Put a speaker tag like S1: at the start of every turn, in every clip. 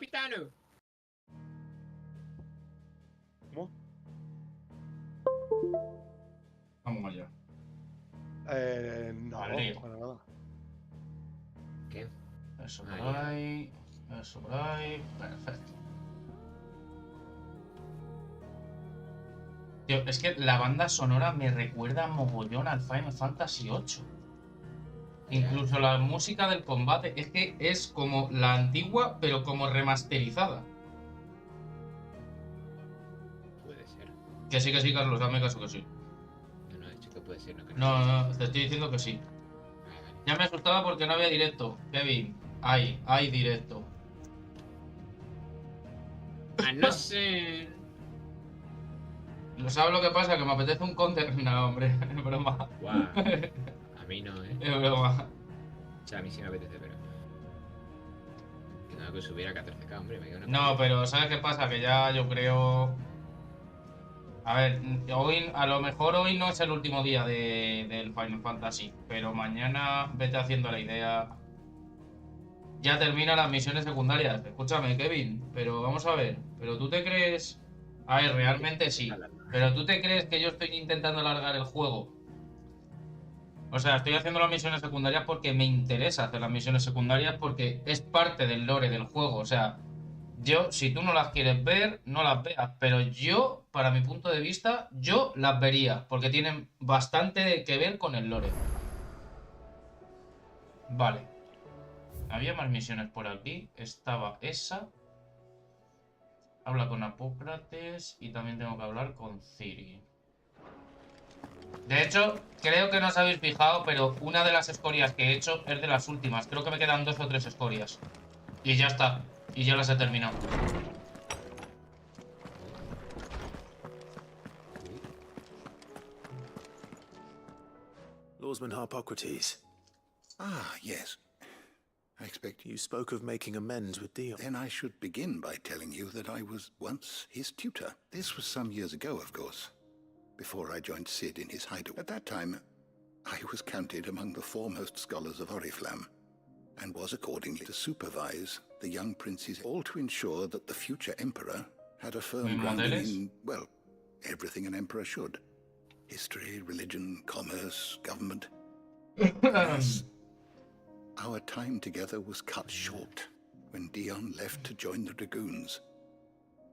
S1: ¡Capitano!
S2: ¿Cómo?
S3: Vamos allá.
S2: No,
S3: Vale.
S2: para nada.
S1: ¿Qué?
S3: Eso por ahí. Eso por ahí. Perfecto. Tío, es que la banda sonora me recuerda mogollón al Final Fantasy VIII. Incluso la música del combate es que es como la antigua, pero como remasterizada.
S1: Puede ser.
S3: Que sí, Carlos, hazme caso que sí.
S1: No, he dicho que puede ser, no que
S3: No, te estoy diciendo que sí.
S1: Vale, vale.
S3: Ya me asustaba porque no había directo. Kevin, hay directo.
S1: A no ser...
S3: ¿Sabes lo que pasa? Que me apetece un counter. No, hombre, es broma.
S1: Guau. A mí no, ¿eh?
S3: Es broma.
S1: O sea, a mí sí me apetece, pero... Que tengo que subir a 14K, hombre. Me queda una
S3: No, pero ¿sabes qué pasa? Que ya yo creo... A ver, hoy, a lo mejor hoy no es el último día del Final Fantasy, pero mañana vete haciendo la idea. Ya terminan las misiones secundarias. Escúchame, Kevin, pero vamos a ver. ¿Pero tú te crees...? A ver, realmente sí. ¿Pero tú te crees que yo estoy intentando alargar el juego? O sea, estoy haciendo las misiones secundarias porque me interesa hacer las misiones secundarias porque es parte del lore del juego. O sea, yo, si tú no las quieres ver, no las veas. Pero yo, para mi punto de vista, yo las vería porque tienen bastante que ver con el lore. Vale. Había más misiones por aquí. Estaba esa. Habla con Apócrates y también tengo que hablar con Ciri. De hecho, creo que no os habéis fijado, pero una de las escorias que he hecho es de las últimas. Creo que me quedan 2 o 3 escorias. Y ya está. Y ya las he terminado.
S4: Lawsman Harpocrates.
S5: Ah, yes. I expect
S4: You spoke of making amends with Dion.
S5: Then I should begin by telling you that I was once his tutor. This was some years ago, of course, before I joined Sid in his hideout. At that time, I was counted among the foremost scholars of Oriflamme, and was accordingly to supervise the young princes, all to ensure that the future emperor had a firm grounding in, well, everything an emperor should. History, religion, commerce, government. Alas, our time together was cut short when Dion left to join the Dragoons,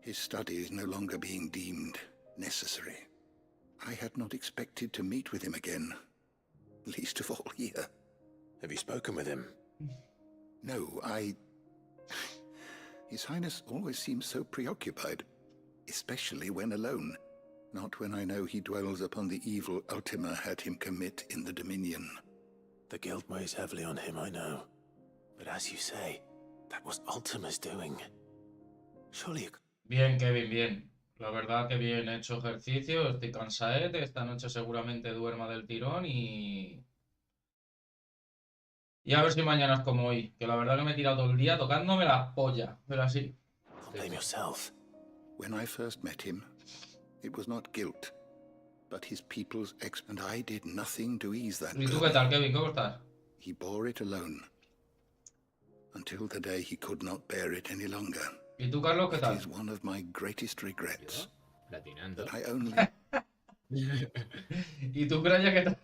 S5: his studies no longer being deemed necessary. I had not expected to meet with him again, least of all here.
S4: Have you spoken with him?
S5: No, His Highness always seems so preoccupied, especially when alone. Not when I know he dwells upon the evil Ultima had him commit in the Dominion.
S4: The guild weighs heavily on him, I know. But as you say, that was Ultima's doing. Surely you...
S3: Bien, Kevin, bien. La verdad que bien, he hecho ejercicio, estoy cansadete, esta noche seguramente duerma del tirón y a ver si mañana es como hoy, que la verdad que me he tirado todo el día tocándome la polla, pero así.
S4: Blame yourself.
S5: When I first met him, it was not guilt, but his people's and I did nothing to ease that
S3: ¿Y tú qué
S5: burden.
S3: tal, Kevin? ¿Cómo estás?
S5: He bore it alone, until the day he could not bear it any longer.
S3: ¿Y tú, Carlos, qué
S5: It
S3: tal?
S5: is one of my greatest regrets,
S1: Platinando.
S5: that I only...
S3: ¿Y tú, Craya, qué tal?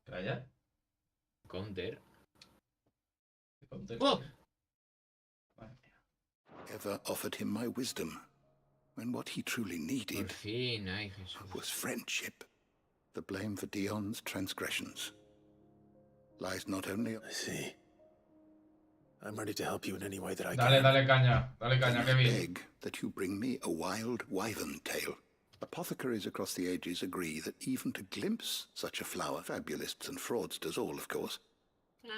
S3: ¿Craya?
S1: Counter.
S3: ¿Qué contexto?
S1: ¡Oh!
S3: Madre mía.
S5: ever offered him my wisdom, when what he truly
S1: Por
S5: needed
S1: fin, ay Jesús.
S5: was friendship. The blame for Dion's transgressions lies not only on
S4: I see. I'm ready to help you in any way that I
S3: Dale,
S4: can.
S3: dale caña,
S5: Then I
S3: Kevin.
S5: beg that you bring me a wild wyvern tail. Apothecaries across the ages agree that even to glimpse such a flower, fabulists and fraudsters all, of course,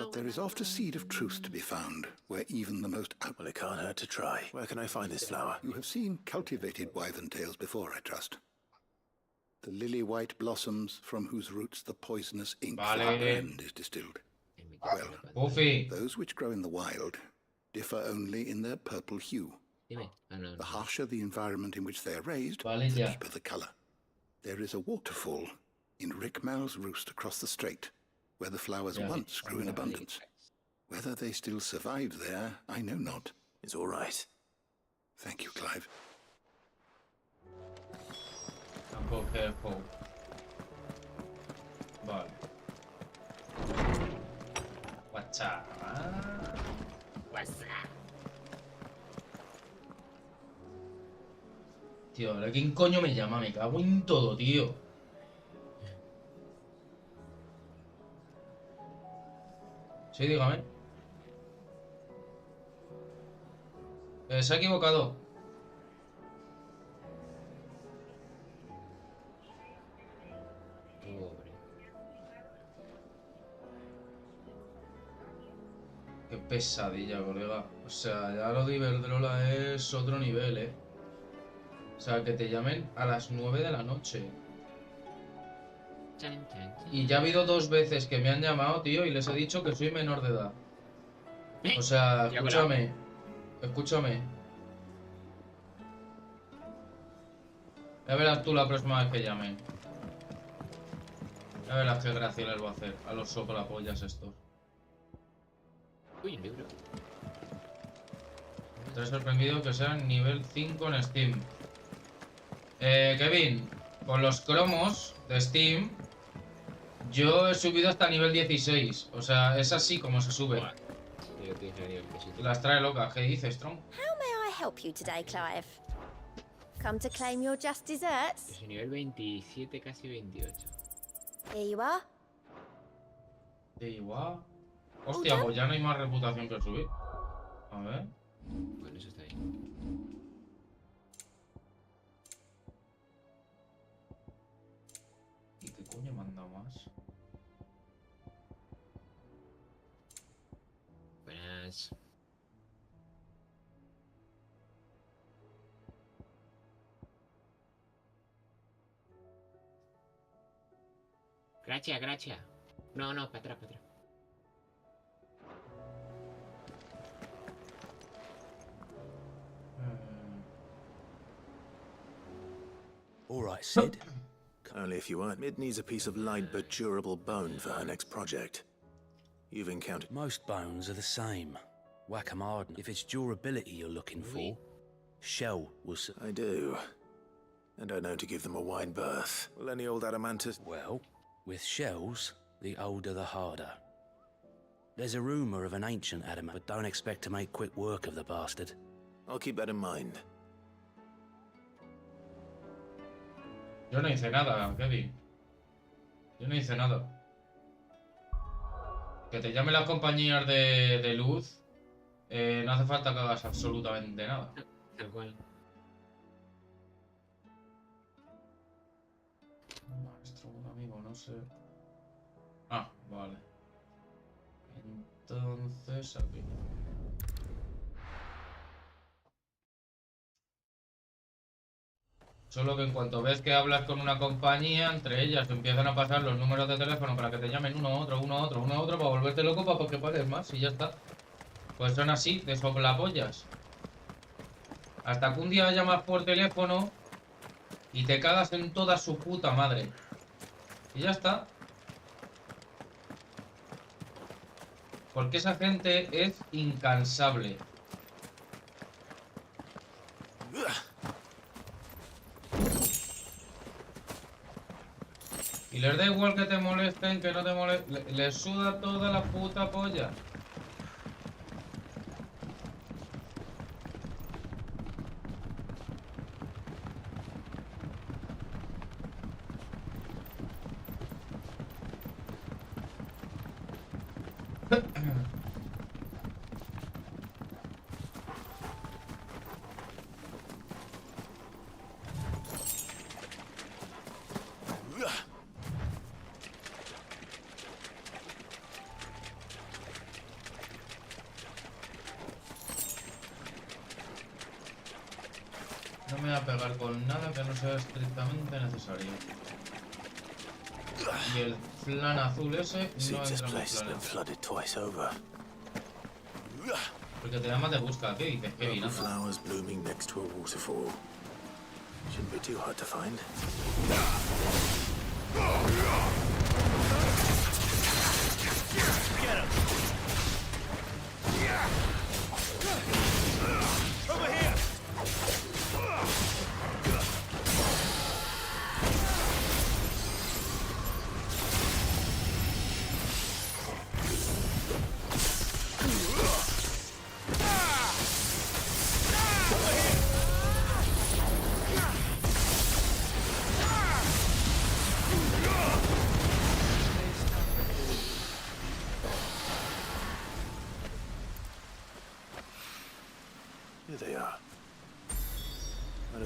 S5: but there is oft a seed of truth to be found, where even the most
S4: Well, it can't hurt to try. Where can I find this flower?
S5: You have seen cultivated wyvern tails before, I trust. The lily-white blossoms from whose roots the poisonous ink
S3: Vale.
S5: for brand is distilled.
S1: En mi
S5: Well,
S1: padre.
S3: Buffy.
S5: Those which grow in the wild differ only in their purple hue.
S1: Dime. Ah, no,
S5: The
S1: no.
S5: harsher the environment in which they are raised,
S3: Vale,
S5: the
S3: ya.
S5: deeper the color. There is a waterfall in Rickmal's Roost across the strait, where the flowers
S3: Yeah.
S5: once grew in abundance. Whether they still survive there, I know not.
S4: It's all right.
S5: Thank you, Clive.
S3: Tampoco careful. Vale. WhatsApp.
S1: WhatsApp.
S3: Tío, ahora quién coño me llama, me cago en todo, tío. Sí, dígame. Se ha equivocado.
S1: Pobre.
S3: Qué pesadilla, colega. O sea, ya lo de Iberdrola es otro nivel, ¿eh? O sea, que te llamen a las 9 de la noche.
S1: Chan, chan, chan.
S3: Y ya ha habido 2 veces que me han llamado, tío, y les he dicho que soy menor de edad. O sea,
S1: Ya
S3: escúchame. Escúchame. Ya verás tú la próxima vez que llamen. Ya verás qué gracia les voy a hacer a los soplapollas estos.
S1: Uy, un libro.
S3: Estoy sorprendido que sean nivel 5 en Steam. Kevin, con los cromos de Steam, yo he subido hasta nivel 16. O sea, es así como se sube.
S1: Buah. Sí, yo te dije a nivel que sí.
S3: Las trae locas. ¿Qué dices, Tron?
S2: How may I help you today, Clive? Come to claim your just
S1: Yo
S2: desserts?
S1: soy nivel 27, casi 28.
S2: Here you are.
S3: Sí, igual. Hostia, pues ya no hay más reputación que subir. A ver.
S1: Bueno, eso está bien.
S3: ¿Y qué coño manda más?
S1: Buenas. Gracias, gracias. No, no, para atrás, para atrás.
S6: All right, Sid.
S4: Only if you weren't. Mid needs a piece of light but durable bone for her next project. You've encountered...
S6: Most bones are the same. Whack 'em hard. If it's durability you're looking for, shell will...
S4: I do. And I know to give them a wide berth. Will any old adamantus...
S6: Well, with shells, the older the harder. There's a rumor of an ancient adamant, but don't expect to make quick work of the bastard.
S4: I'll keep that in mind.
S3: Yo no hice nada, Kevin. Yo no hice nada. Que te llamen las compañías de luz, no hace falta que hagas absolutamente nada.
S1: Tal cual.
S3: Maestro, un amigo, no sé. Ah, vale. Entonces, aquí. Solo que en cuanto ves que hablas con una compañía, entre ellas te empiezan a pasar los números de teléfono para que te llamen uno a otro, uno a otro, uno a otro, para volverte loco para que pagues más y ya está. Pues son así, de soplapollas. Hasta que un día llamas por teléfono y te cagas en toda su puta madre. Y ya está. Porque esa gente es incansable. Y les da igual que te molesten, que no te molesten. Les suda toda la puta polla. No me voy a pegar con nada que no sea estrictamente necesario. Y el flan azul ese no
S4: Seems this
S3: entra en
S4: place
S3: los
S4: has been
S3: planes.
S4: flooded twice over.
S3: Porque te llama, te busca. ¿Qué dices? ¿Qué
S4: Purple
S3: vino?
S4: flowers blooming next to a waterfall. Shouldn't be too hard to find.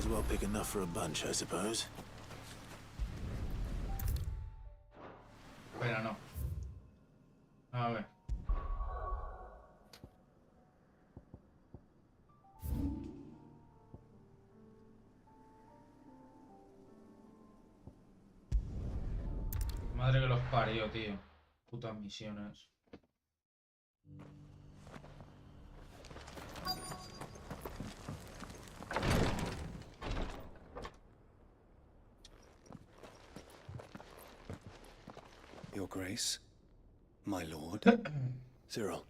S4: as well pick enough for a bunch, I suppose.
S3: Pero no. A ver. Madre que los parió, tío. Putas misiones.
S7: Your Grace, my lord.
S4: Cyril,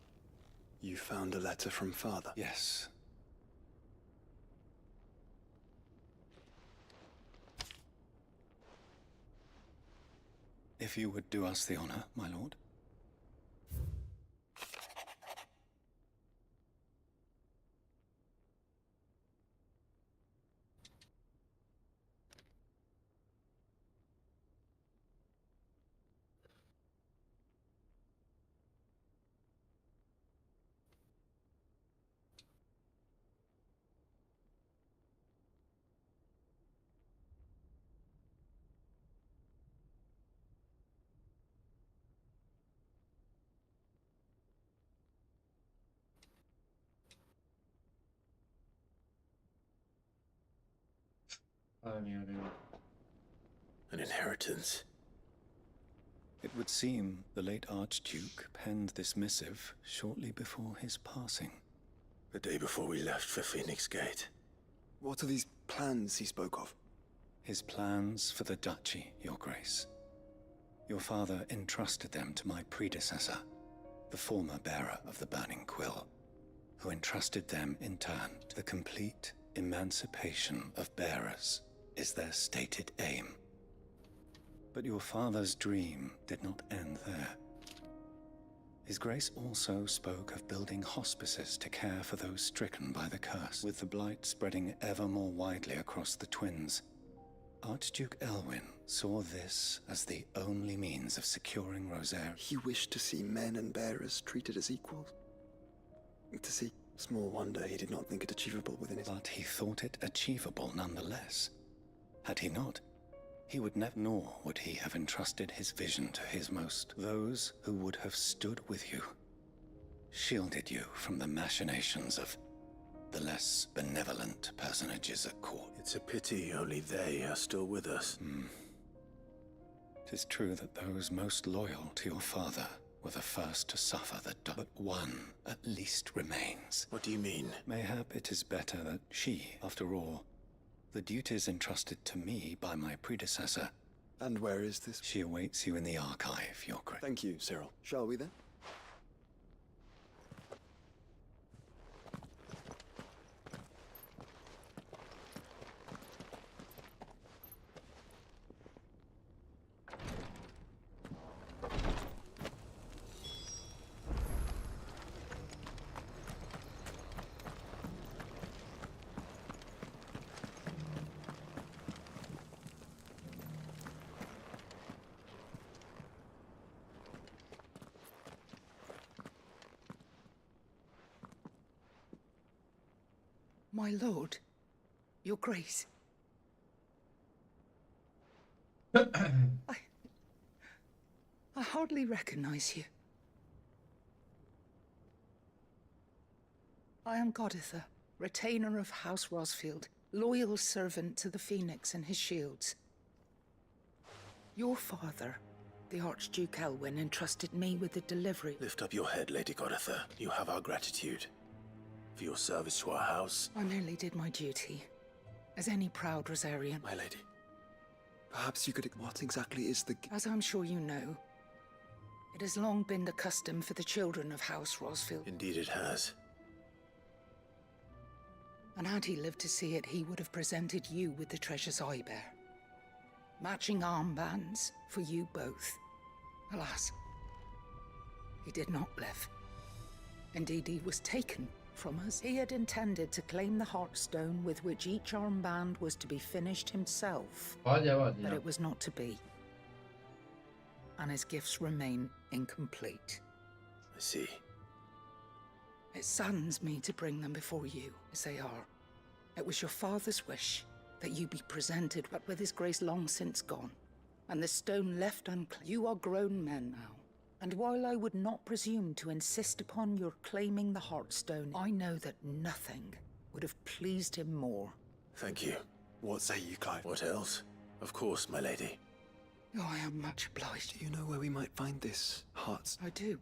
S4: you found a letter from Father?
S7: Yes. If you would do us the honor, my lord.
S3: Madre mía, tío.
S4: An inheritance.
S7: It would seem the late Archduke penned this missive shortly before his passing.
S4: The day before we left for Phoenix Gate. What are these plans he spoke of?
S7: His plans for the duchy, Your Grace. Your father entrusted them to my predecessor, the former bearer of the Burning Quill, who entrusted them in turn to the complete emancipation of bearers is their stated aim. But your father's dream did not end there. His Grace also spoke of building hospices to care for those stricken by the curse, with the blight spreading ever more widely across the twins. Archduke Elwyn saw this as the only means of securing Rosaire.
S4: He wished to see men and bearers treated as equals. To see, small wonder he did not think it achievable within his...
S7: But he thought it achievable nonetheless. Had he not, he would never, nor would he have entrusted his vision to his most, those who would have stood with you, shielded you from the machinations of the less benevolent personages at court.
S4: It's a pity only they are still with us.
S7: 'Tis true that those most loyal to your father were the first to suffer the but one at least remains.
S4: What do you mean?
S7: Mayhap it is better that she, after all, the duties entrusted to me by my predecessor.
S4: And where is this?
S7: She awaits you in the archive, Your Grace.
S4: Thank you, Cyril. Shall we then?
S8: My lord, Your Grace. I hardly recognize you. I am Goditha, retainer of House Rosfield, loyal servant to the Phoenix and his shields. Your father, the Archduke Elwyn, entrusted me with the delivery.
S4: Lift up your head, Lady Goditha. You have our gratitude. For your service to our house.
S8: I merely did my duty, as any proud Rosarian.
S4: My lady, perhaps you could... What exactly is the...
S8: As I'm sure you know, it has long been the custom for the children of House Rosfield.
S4: Indeed it has.
S8: And had he lived to see it, he would have presented you with the treasures I bear. Matching armbands for you both. Alas, he did not live. Indeed, he was taken from us. He had intended to claim the Heartstone with which each armband was to be finished himself.
S3: Vaya, vaya.
S8: But it was not to be. And his gifts remain incomplete.
S4: I see.
S8: It saddens me to bring them before you, as they are. It was your father's wish, that you be presented, but with his grace long since gone, and the stone left unclaimed. You are grown men now, and while I would not presume to insist upon your claiming the Heartstone, I know that nothing would have pleased him more.
S4: Thank you. What say you, Clive? What else? Of course, my lady.
S8: Oh, I am much obliged.
S9: Do you know where we might find this heart's?
S8: I do.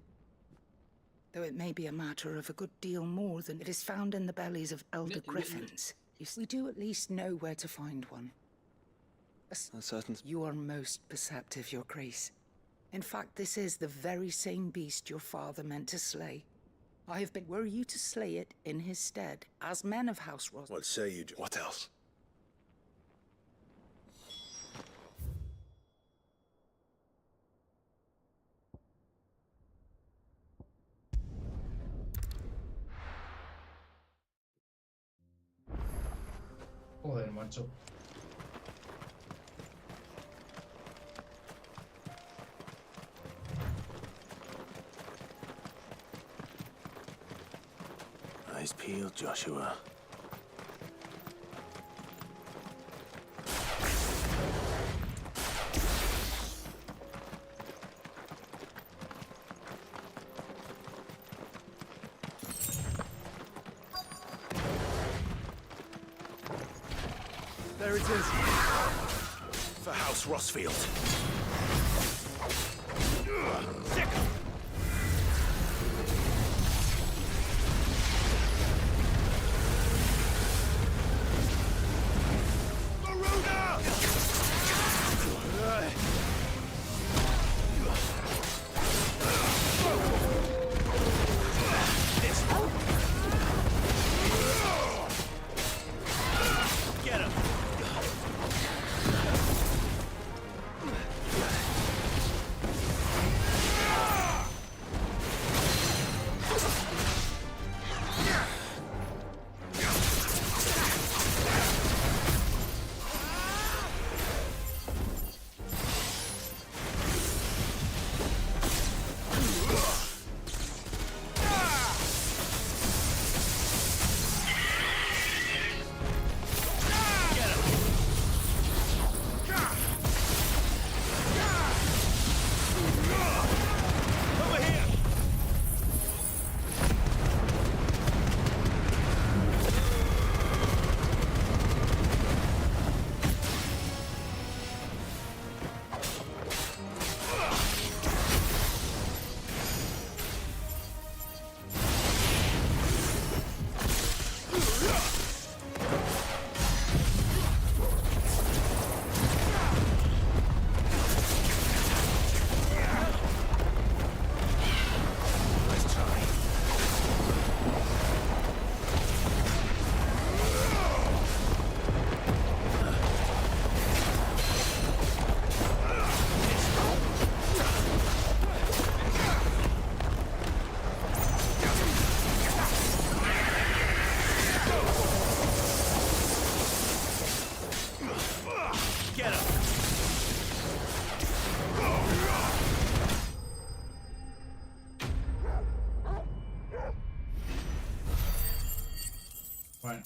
S8: Though it may be a matter of a good deal more than it is found in the bellies of elder griffins. We do at least know where to find one.
S9: A certain...
S8: You are most perceptive, your grace. In fact, this is the very same beast your father meant to slay. I have been... Were you to slay it in his stead, as men of House Ross...
S4: What say you, What else?
S3: Joder, macho.
S4: Eyes peeled, Joshua. There it is. For House Rossfield. Sick.
S3: Bueno.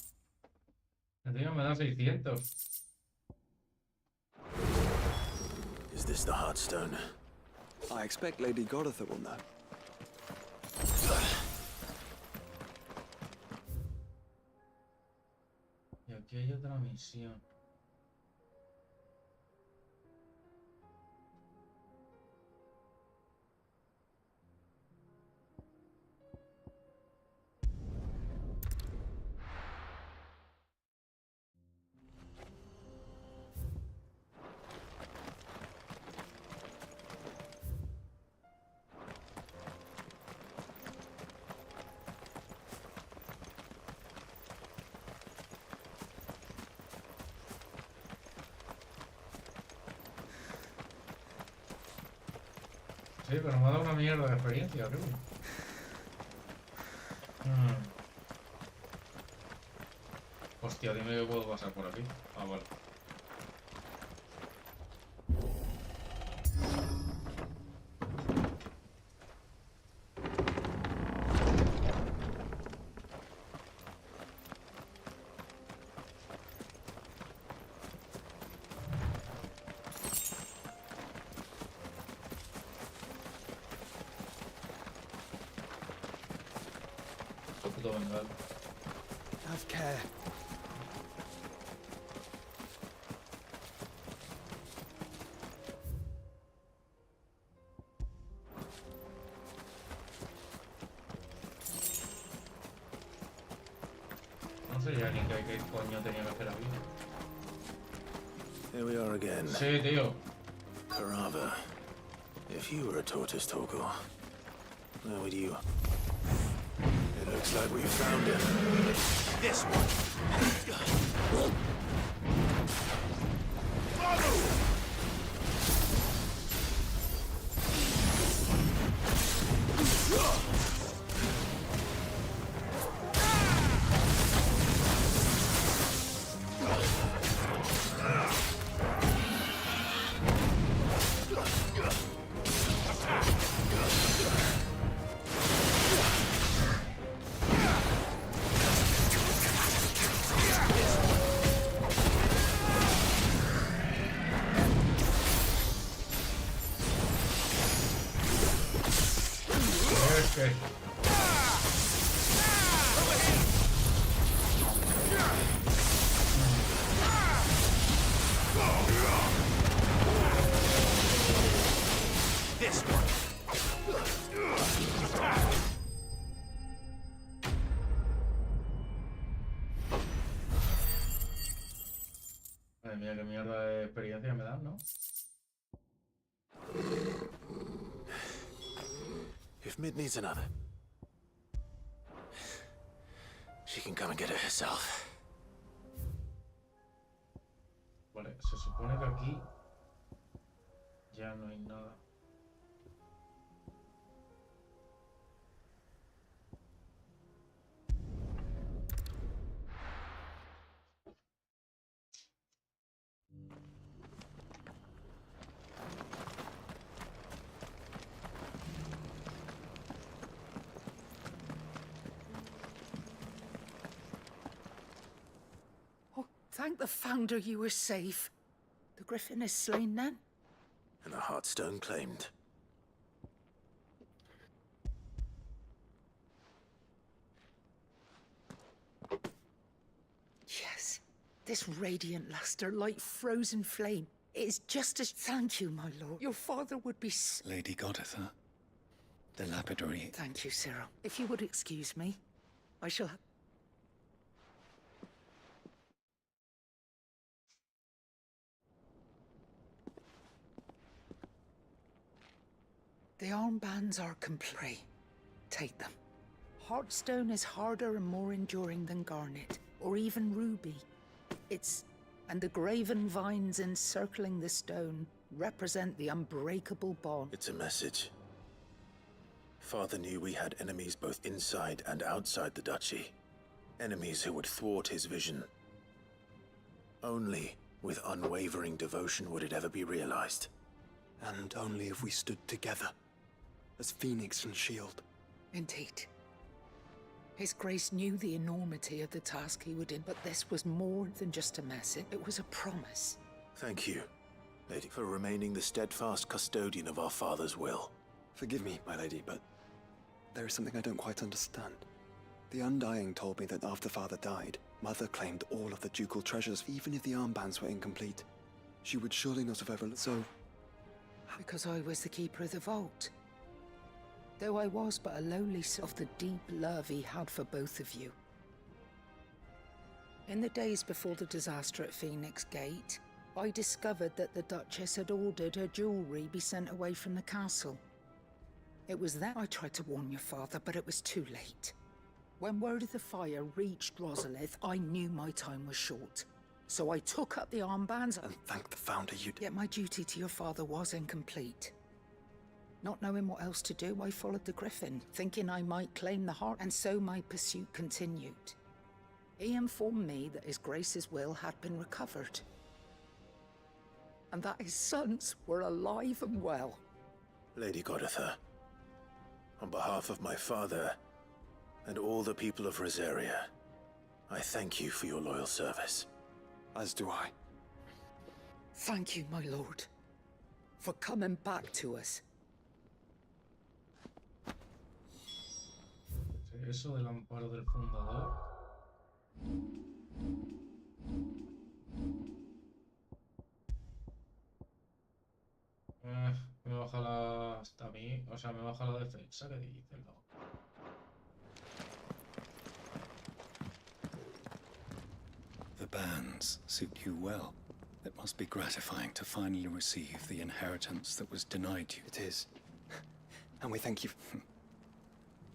S3: El tío me da 600.
S4: Is this the Heartstone?
S9: I expect Lady Goritha will know.
S3: Y aquí hay otra misión. Sí, pero me ha dado una mierda de experiencia, creo. Hostia, dime que puedo pasar por aquí. Ah, vale. puto vengar.
S9: Have care.
S3: No sé ya ni qué coño tenía que hacer aquí.
S4: Here we are again.
S3: Sí, tío.
S4: Carava, if you were a tortoise talker, where would you? It looks like we found it. This one.
S3: Okay.
S4: This one.
S3: Madre mía, qué mierda de experiencia me dan, ¿no?
S4: If Mid needs another, she can come and get it herself.
S3: Vale, se supone que aquí ya no hay nada.
S8: Thank the Founder you were safe. The Griffin is slain then?
S4: And the Heartstone claimed.
S8: Yes. This radiant luster, like frozen flame. It is just as... Thank you, my lord. Your father would be...
S7: Lady Goditha, the lapidary.
S8: Thank you, Cyril. If you would excuse me, I shall have... The armbands are complete. Take them. Heartstone is harder and more enduring than garnet, or even ruby. And the graven vines encircling the stone represent the unbreakable bond.
S4: It's a message. Father knew we had enemies both inside and outside the duchy. Enemies who would thwart his vision. Only with unwavering devotion would it ever be realized.
S9: And only if we stood together, as Phoenix and Shield.
S8: Indeed. His Grace knew the enormity of the task he would in, but this was more than just a message. It was a promise.
S4: Thank you, Lady, for remaining the steadfast custodian of our father's will.
S9: Forgive me, my lady, but there is something I don't quite understand. The Undying told me that after Father died, Mother claimed all of the ducal treasures, even if the armbands were incomplete. She would surely not have ever... So...
S8: Because I was the keeper of the vault. Though I was but a lowly of the deep love he had for both of you. In the days before the disaster at Phoenix Gate, I discovered that the Duchess had ordered her jewelry be sent away from the castle. It was then I tried to warn your father, but it was too late. When word of the fire reached Rosalith, I knew my time was short. So I took up the armbands
S9: and thank the Founder you did.
S8: Yet my duty to your father was incomplete. Not knowing what else to do, I followed the Griffin, thinking I might claim the heart, and so my pursuit continued. He informed me that His Grace's will had been recovered, and that his sons were alive and well.
S4: Lady Goditha, on behalf of my father and all the people of Rosaria, I thank you for your loyal service.
S9: As do I.
S8: Thank you, my lord, for coming back to us.
S3: eso del amparo del fundador. Me baja la... hasta mí, o sea, me baja la defensa, que dice el loco.
S7: The bans suit you well. It must be gratifying to finally receive the inheritance that was denied you.
S9: It is. And we thank you.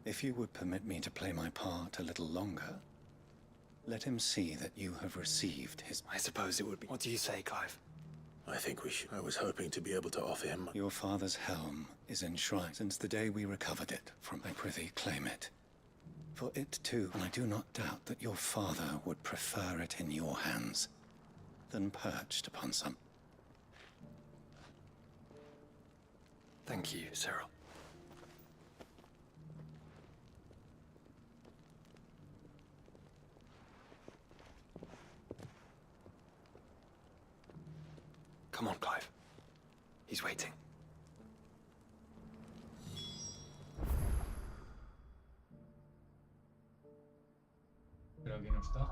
S7: If you would permit me to play my part a little longer, let him see that you have received his...
S9: I suppose it would be. What do you say, Clive?
S4: I think we should. I was hoping to be able to offer him.
S7: Your father's helm is enshrined since the day we recovered it from... I prithee, claim it. For it too, and I do not doubt that your father would prefer it in your hands than perched upon some...
S9: Thank you, Cyril. Come on, Clive. He's waiting.
S3: Pero aquí no está.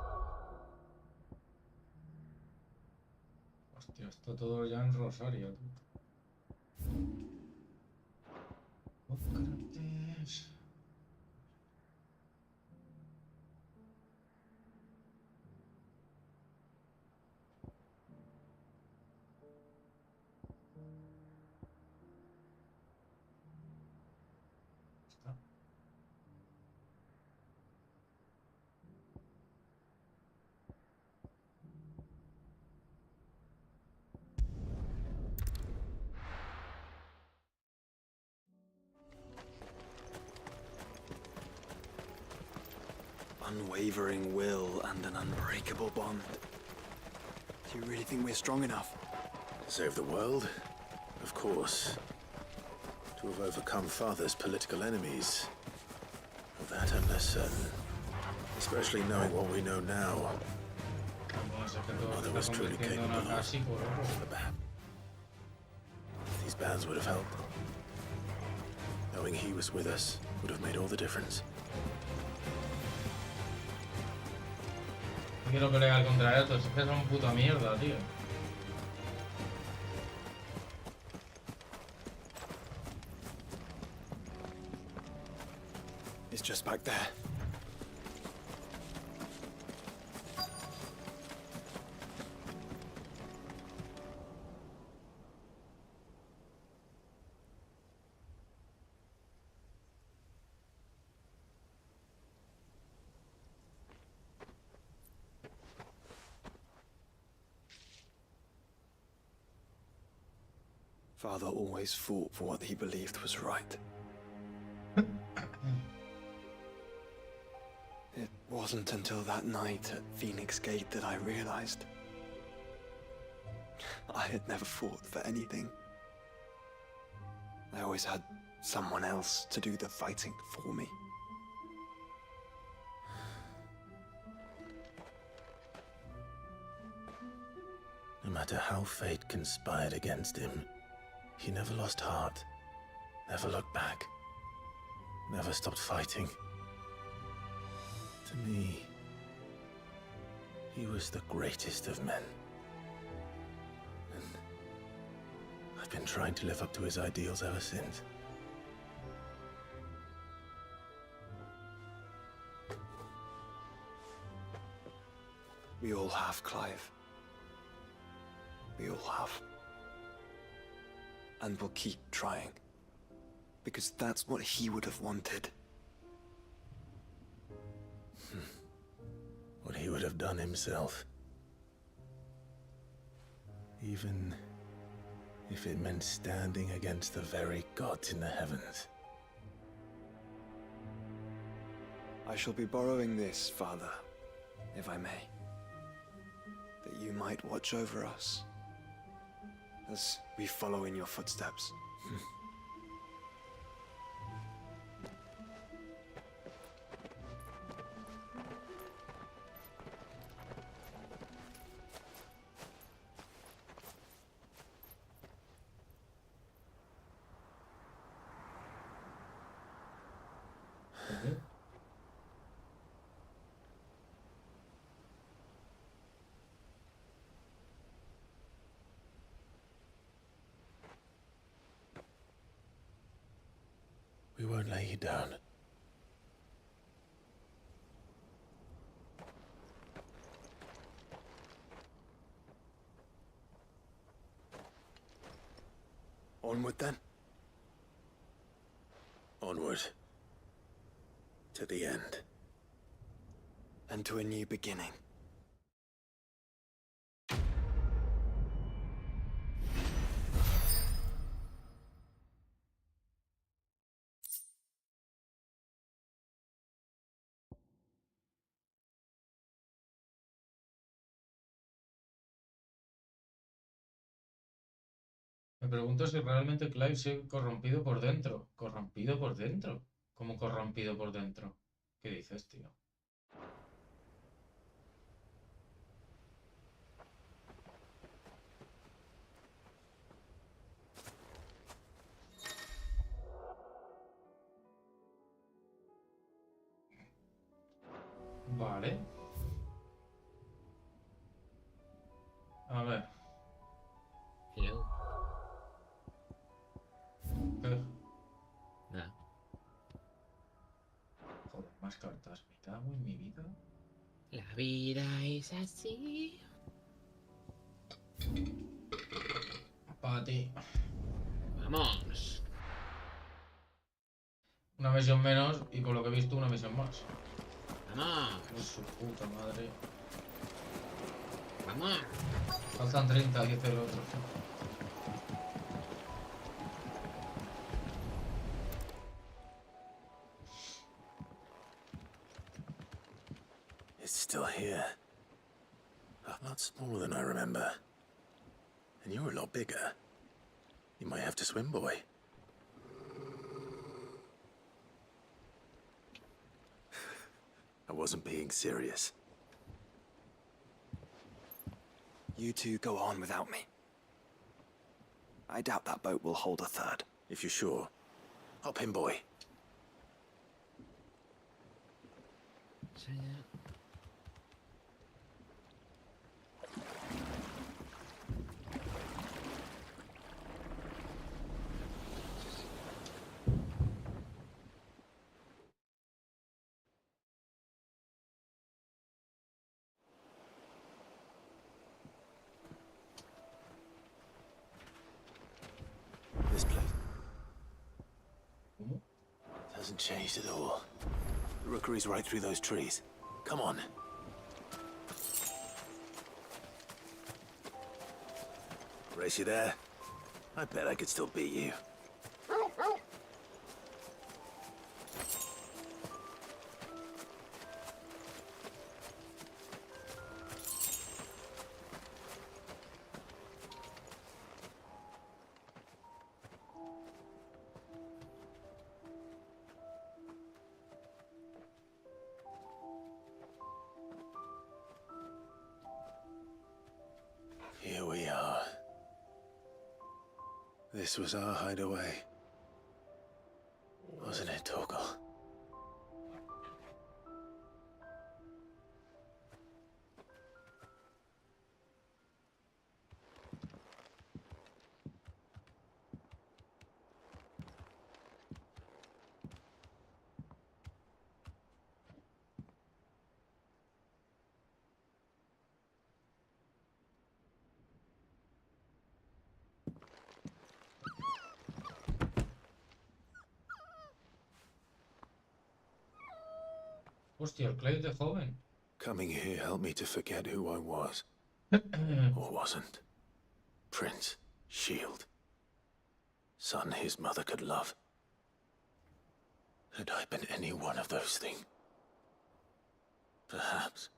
S3: Hostia, está todo ya en Rosario, tú. Sócrates. Está.
S9: Unwavering will and an unbreakable bond. Do you really think we're strong enough?
S4: To save the world? Of course. To have overcome Father's political enemies? Of that I'm less certain. Especially knowing what we know now. Mother was truly capable of the ban. These bans would have helped. Knowing he was with us would have made all the difference.
S3: No quiero pelear contra estos, es que son puta mierda, tío.
S9: It's just back there. Father always fought for what he believed was right. It wasn't until that night at Phoenix Gate that I realized I had never fought for anything. I always had someone else to do the fighting for me.
S4: No matter how fate conspired against him, he never lost heart, never looked back, never stopped fighting. To me, he was the greatest of men. And I've been trying to live up to his ideals ever since.
S9: We all have, Clive. We all have. And we'll keep trying. Because that's what he would have wanted.
S4: What he would have done himself. Even if it meant standing against the very gods in the heavens.
S9: I shall be borrowing this, Father, if I may. That you might watch over us as we follow in your footsteps.
S4: We won't lay you down. Onward, then? Onward. To the end. And to a new beginning.
S3: Me pregunto si realmente Clive sigue corrompido por dentro. ¿Corrompido por dentro? ¿Cómo corrompido por dentro? ¿Qué dices, tío? Vale. A ver.
S1: Hello.
S3: ¿Qué?
S1: Nada.
S3: Joder, más cartas. ¿Me cago en mi vida?
S1: La vida es así.
S3: Para ti.
S1: Vamos.
S3: Una misión menos y por lo que he visto una misión más.
S1: Vamos.
S3: Pues su puta madre.
S1: Vamos.
S3: Faltan 30, dice el otro.
S4: It's still here. A lot smaller than I remember. And you're a lot bigger. You might have to swim, boy. I wasn't being serious.
S9: You two go on without me. I doubt that boat will hold a third.
S4: If you're sure. Hop in, boy. This place hasn't changed at all. The rookery's right through those trees. Come on. Race you there? I bet I could still beat you. Here we are. This was our hideaway. Wasn't it, Torgal?
S3: Hostia, el Clive de joven.
S4: Coming here helped me to forget who I was. Or wasn't. Prince, shield. Son his mother could love. Had I been any one of those things? Perhaps.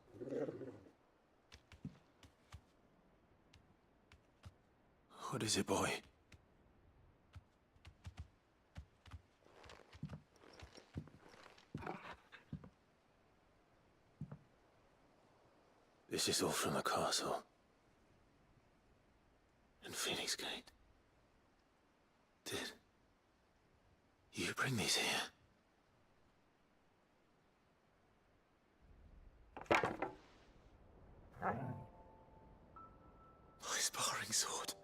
S4: What is it, boy? This is all from the castle. And Phoenix Gate. Did you bring these here? My sparring sword.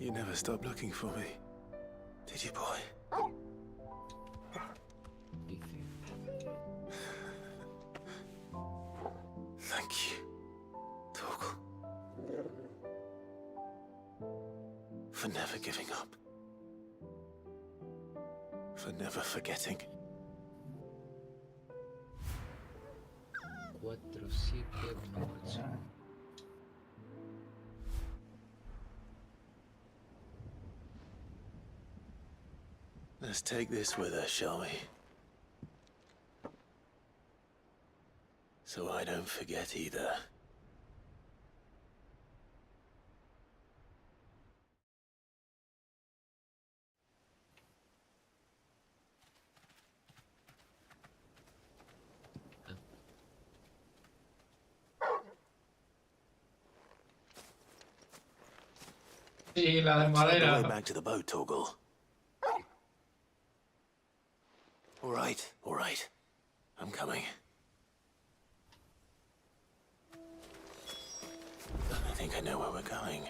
S4: You never stopped looking for me, did you, boy? Thank you, Torgal, for never giving up, for never forgetting.
S1: 4718.
S4: Let's take this with us, shall we? So I don't forget either.
S3: Sí, la de
S4: On the
S3: madera.
S4: way back to the boat, Torgal. All right. I'm coming. I think I know where we're going.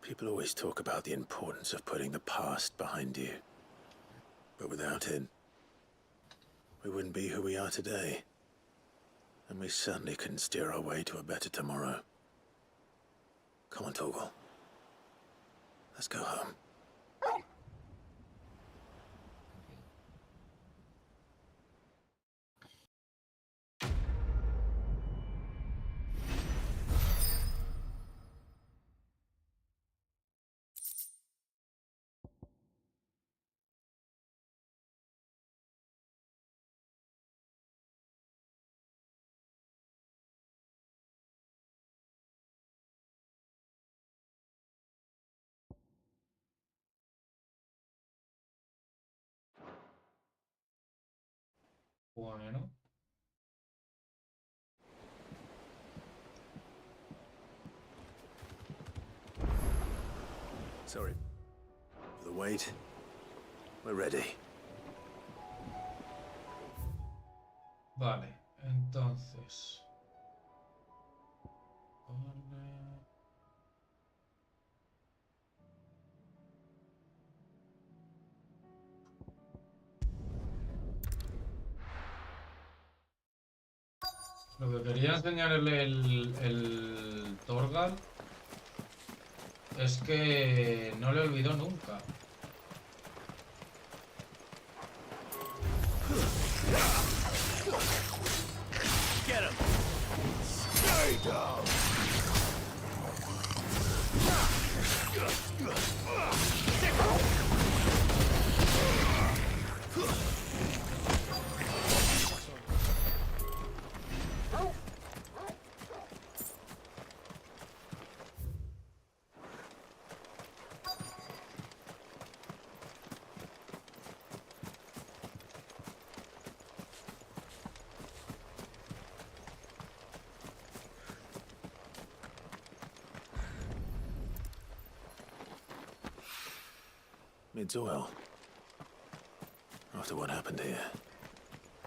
S4: People always talk about the importance of putting the past behind you. But without it, we wouldn't be who we are today. And we certainly couldn't steer our way to a better tomorrow. Come on, Torgal. Let's go home.
S3: Bueno.
S4: Sorry for the wait. We're ready.
S3: Vale, entonces. Lo que quería enseñarle el Torgal es que no le olvidó nunca.
S4: Get him! Stay down! It's oil. After what happened here,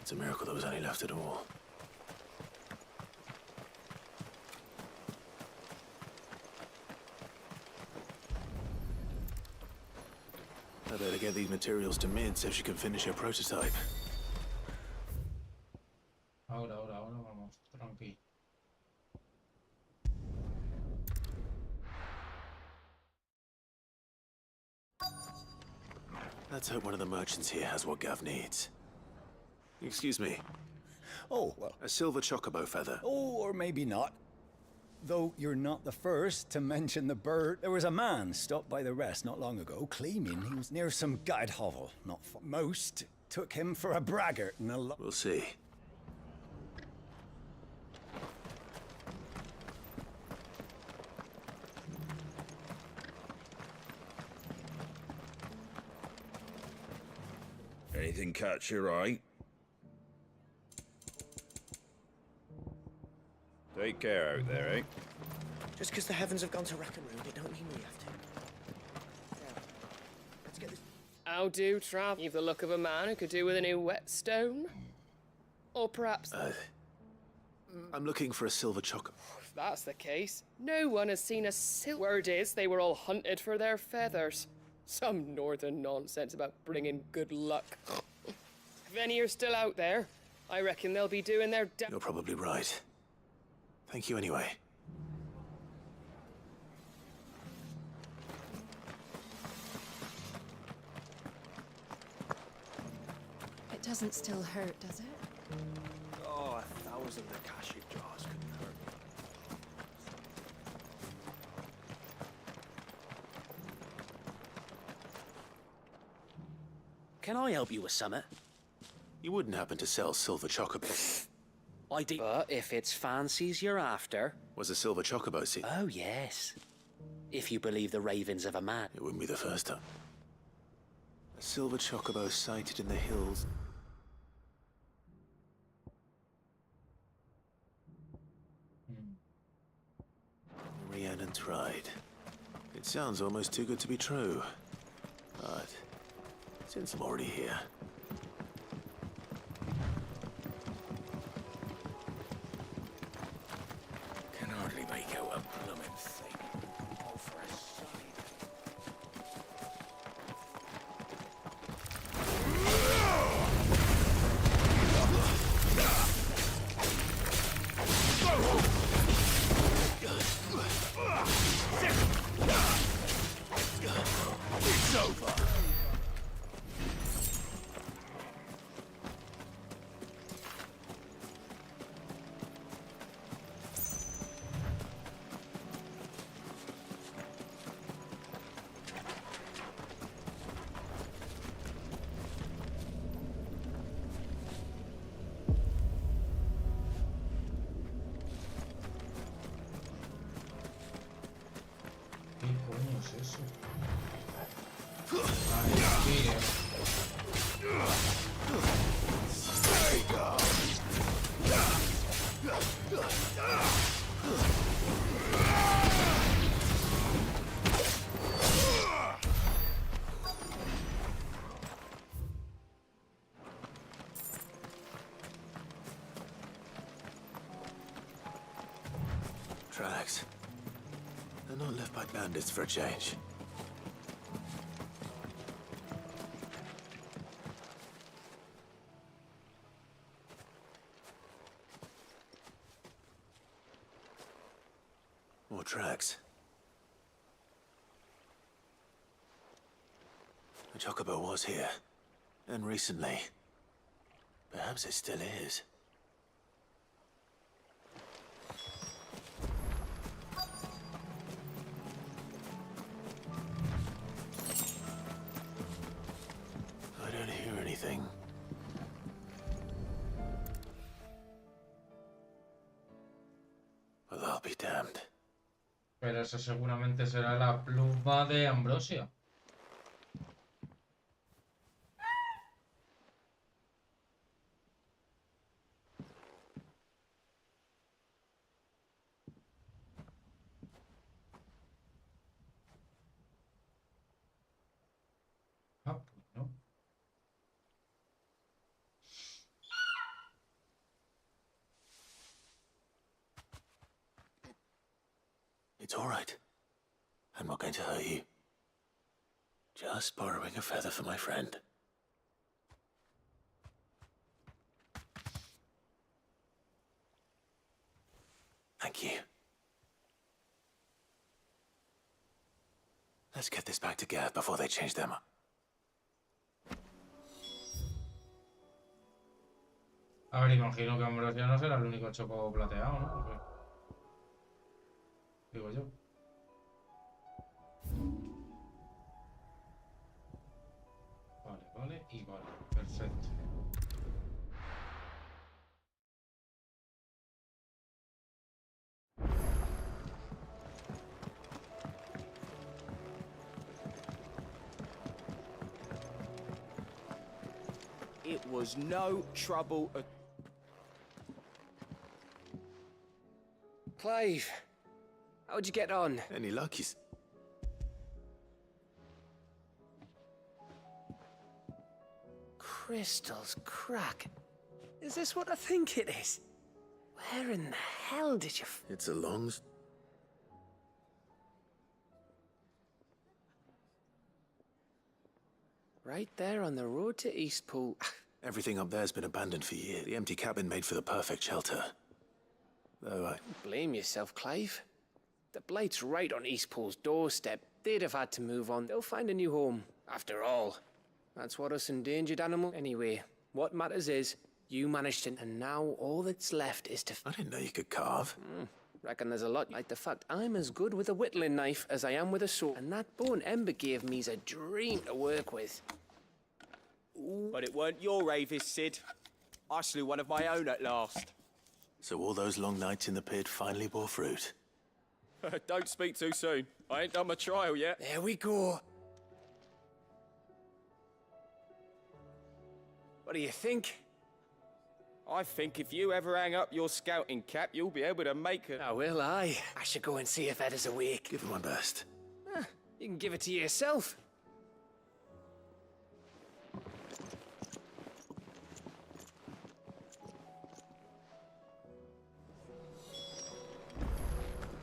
S4: it's a miracle there was any left at all. I better get these materials to Mid so she can finish her prototype.
S3: Ahora, vamos, tranqui.
S4: Let's hope one of the merchants here has what Gav needs. Excuse me.
S10: Oh, well.
S4: A silver chocobo feather.
S10: Oh, or maybe not. Though you're not the first to mention the bird. There was a man stopped by the rest not long ago, claiming he was near some guide hovel. Not far. Most took him for a braggart and a lot.
S4: We'll see.
S11: Anything catch your eye? Take care out there, eh?
S12: Just because the heavens have gone to rack and ruin, it don't mean we have to. Now, let's get this.
S13: How do, Trav? You've the look of a man who could do with a new whetstone. Or perhaps...
S4: I'm looking for a silver chocolate.
S13: If that's the case, no one has seen a Word is, they were all hunted for their feathers. Some northern nonsense about bringing good luck. If any are still out there, I reckon they'll be doing their...
S4: You're probably right. Thank you anyway.
S14: It doesn't still hurt, does it?
S9: Oh, 1,000 Akashi jars couldn't hurt me.
S6: Can I help you with something?
S4: You wouldn't happen to sell silver chocobo?
S6: I do. But if it's fancies you're after...
S4: Was a silver chocobo seen?
S6: Oh, yes. If you believe the ravings of a man.
S4: It wouldn't be the first time. A silver chocobo sighted in the hills. Rhiannon tried. It sounds almost too good to be true. But since I'm already here...
S6: Can hardly make out a blooming thing. Oh, for a sign.
S11: It's over!
S3: ¿Qué coño es eso? Vale, mire.
S4: Tracks. They're not left by bandits for a change. More tracks. The chocobo was here. And recently. Perhaps it still is. I don't hear anything. Well, I'll be damned.
S3: Pero eso seguramente será la pluma de Ambrosia. Ah, pues no.
S4: It's all right. I'm not going to hurt you. Just borrowing a feather for my friend. Thank you. Let's get this back to Gav before they change them up.
S3: A ver, imagino que Ambrosia no será el único choco plateado, ¿no? Porque... digo yo. Vale, vale y vale. Perfecto.
S15: It was no trouble at...
S16: Clive, how'd you get on?
S4: Any luck?
S16: Crystal's crack. Is this what I think it is? Where in the hell did you...
S4: It's a long...
S16: Right there on the road to Eastpool.
S4: Everything up there's been abandoned for years. The empty cabin made for the perfect shelter. Though I...
S16: Blame yourself, Clive. The Blight's right on Eastpool's doorstep. They'd have had to move on. They'll find a new home. After all, that's what us endangered animal... Anyway, what matters is, you managed to... And now all that's left is to...
S4: I didn't know you could carve.
S16: Reckon there's a lot like the fact I'm as good with a whittling knife as I am with a sword. And that bone Ember gave me's a dream to work with.
S15: But it weren't your ravis, Sid. I slew one of my own at last.
S4: So all those long nights in the pit finally bore fruit.
S15: Don't speak too soon. I ain't done my trial yet.
S16: There we go. What do you think?
S15: I think if you ever hang up your scouting cap, you'll be able to make it.
S16: Oh, will I? I should go and see if Ed is awake.
S4: Give it my best.
S16: You can give it to yourself.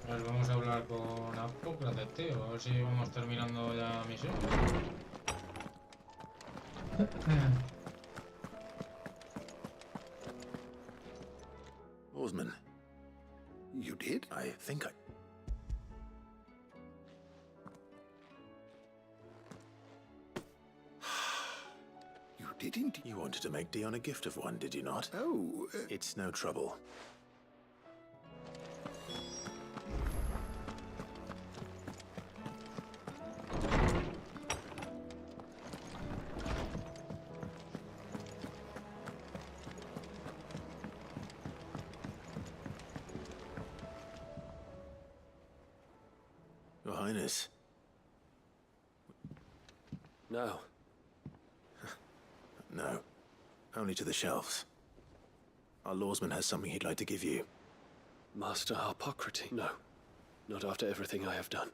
S3: A ver, vamos a hablar con Apco, espérate, tío, a ver si vamos terminando ya misión.
S4: Oarsman.
S5: You did?
S4: I think I...
S5: You didn't?
S4: You wanted to make Dion a gift of one, did you not?
S5: Oh,
S4: It's no trouble. Your Highness.
S6: No.
S4: No. Only to the shelves. Our lawsman has something he'd like to give you.
S6: Master Harpocrates? No. Not after everything I have done.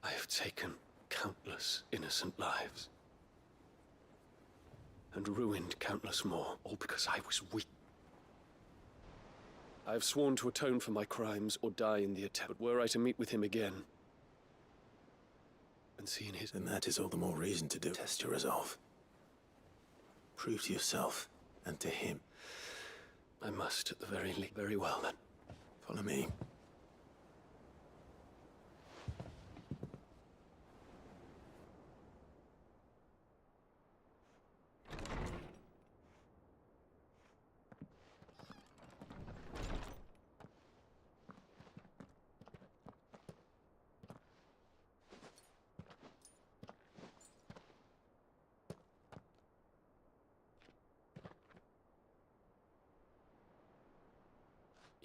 S6: I have taken countless innocent lives. And ruined countless more, all because I was weak. I have sworn to atone for my crimes or die in the attempt. But were I to meet with him again, and see in his...
S4: Then that is all the more reason to do. Test your resolve. Prove to yourself, and to him.
S6: I must, at the very least. Very well, then.
S4: Follow me.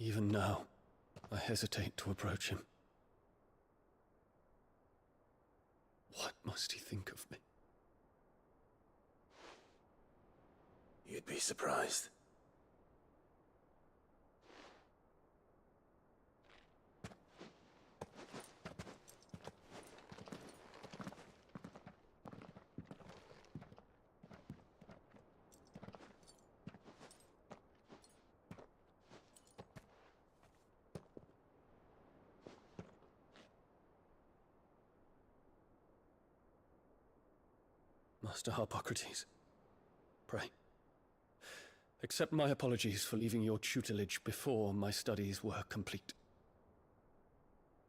S6: Even now, I hesitate to approach him. What must he think of me?
S4: You'd be surprised.
S6: Master Harpocrates, pray, accept my apologies for leaving your tutelage before my studies were complete.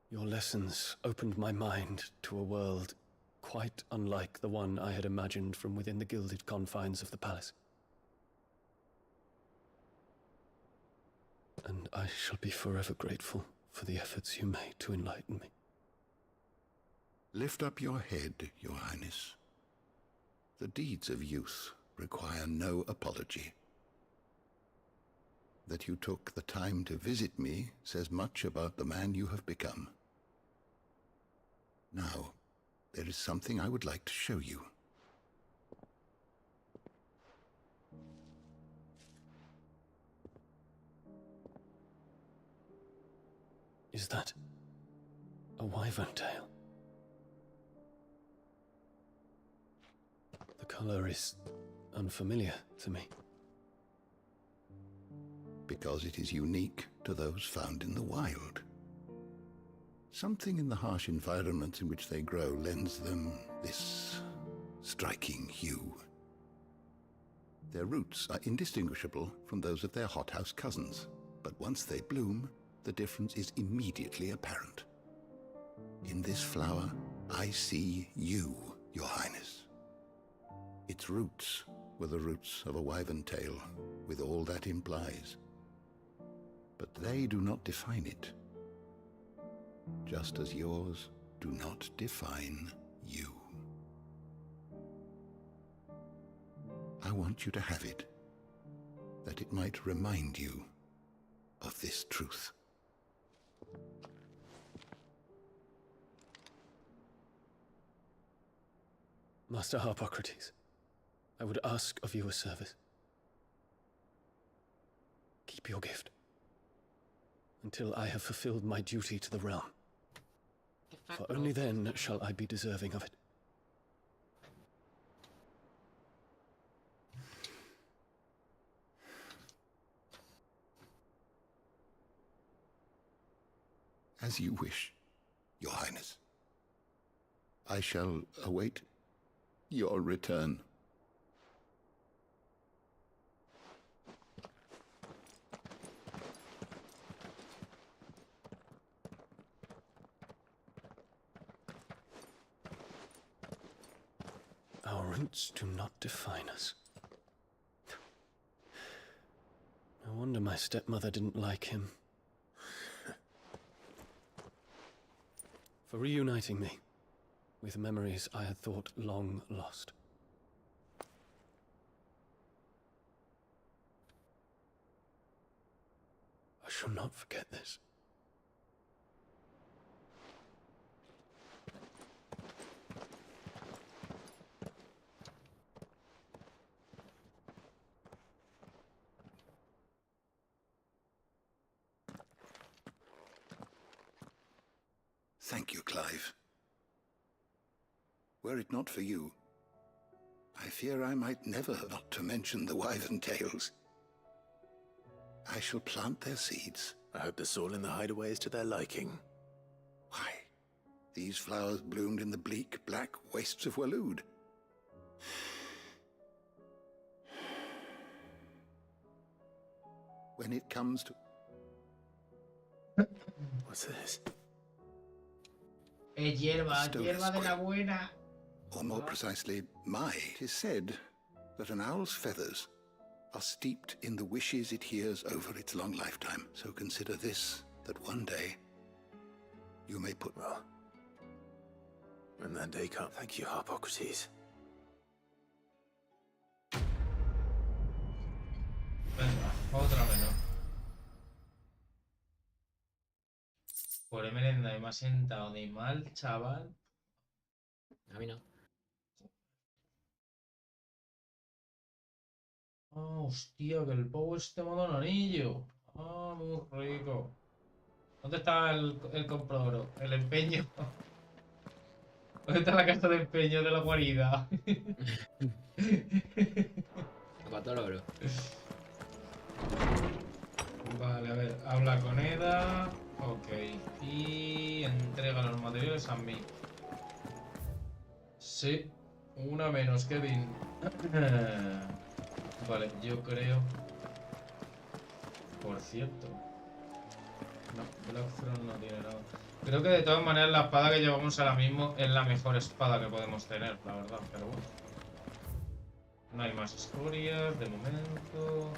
S6: Your lessons opened my mind to a world quite unlike the one I had imagined from within the gilded confines of the palace. And I shall be forever grateful for the efforts you made to enlighten me.
S5: Lift up your head, Your Highness. The deeds of youth require no apology. That you took the time to visit me says much about the man you have become. Now, there is something I would like to show you.
S6: Is that a wyvern tail? The color is unfamiliar to me.
S5: Because it is unique to those found in the wild. Something in the harsh environments in which they grow lends them this striking hue. Their roots are indistinguishable from those of their hothouse cousins, but once they bloom, the difference is immediately apparent. In this flower, I see you, Your Highness. Its roots were the roots of a wyvern tail, with all that implies. But they do not define it, just as yours do not define you. I want you to have it, that it might remind you of this truth.
S6: Master Harpocrates, I would ask of you a service. Keep your gift until I have fulfilled my duty to the realm. For only then shall I be deserving of it.
S5: As you wish, Your Highness. I shall await your return.
S6: Our roots do not define us. No wonder my stepmother didn't like him. For reuniting me with memories I had thought long lost. I shall not forget this.
S5: Thank you, Clive. Were it not for you, I fear I might never have not to mention the wyvern tails. I shall plant their seeds.
S4: I hope the soil in the hideaway is to their liking.
S5: Why, these flowers bloomed in the bleak, black wastes of Waloed. When it comes to...
S4: What's this?
S3: Es hierba,
S5: Stone
S3: hierba de la
S5: square.
S3: buena.
S5: Or more precisely, it is said that an owl's feathers are steeped in the wishes it hears over its long lifetime. So consider this, that one day you may put...
S4: Well, when that day comes, thank you, Harpocrates.
S3: Venga, otra menos. Por merenda y me ha sentado de mal, chaval.
S1: A mí no.
S3: Ah, hostia, que el pavo este me ha dado un anillo. Ah, muy rico. ¿Dónde está el comprador? El empeño. ¿Dónde está la casa de empeño de la guarida?
S1: Para todo, bro.
S3: Vale, a ver, habla con Eda. Ok. Y entrega los materiales a mí. Sí. Una menos, Kevin. Vale, yo creo... Por cierto. No, Blackthorn no tiene nada. Creo que de todas maneras la espada que llevamos ahora mismo es la mejor espada que podemos tener, la verdad. Pero bueno. No hay más escorias de momento.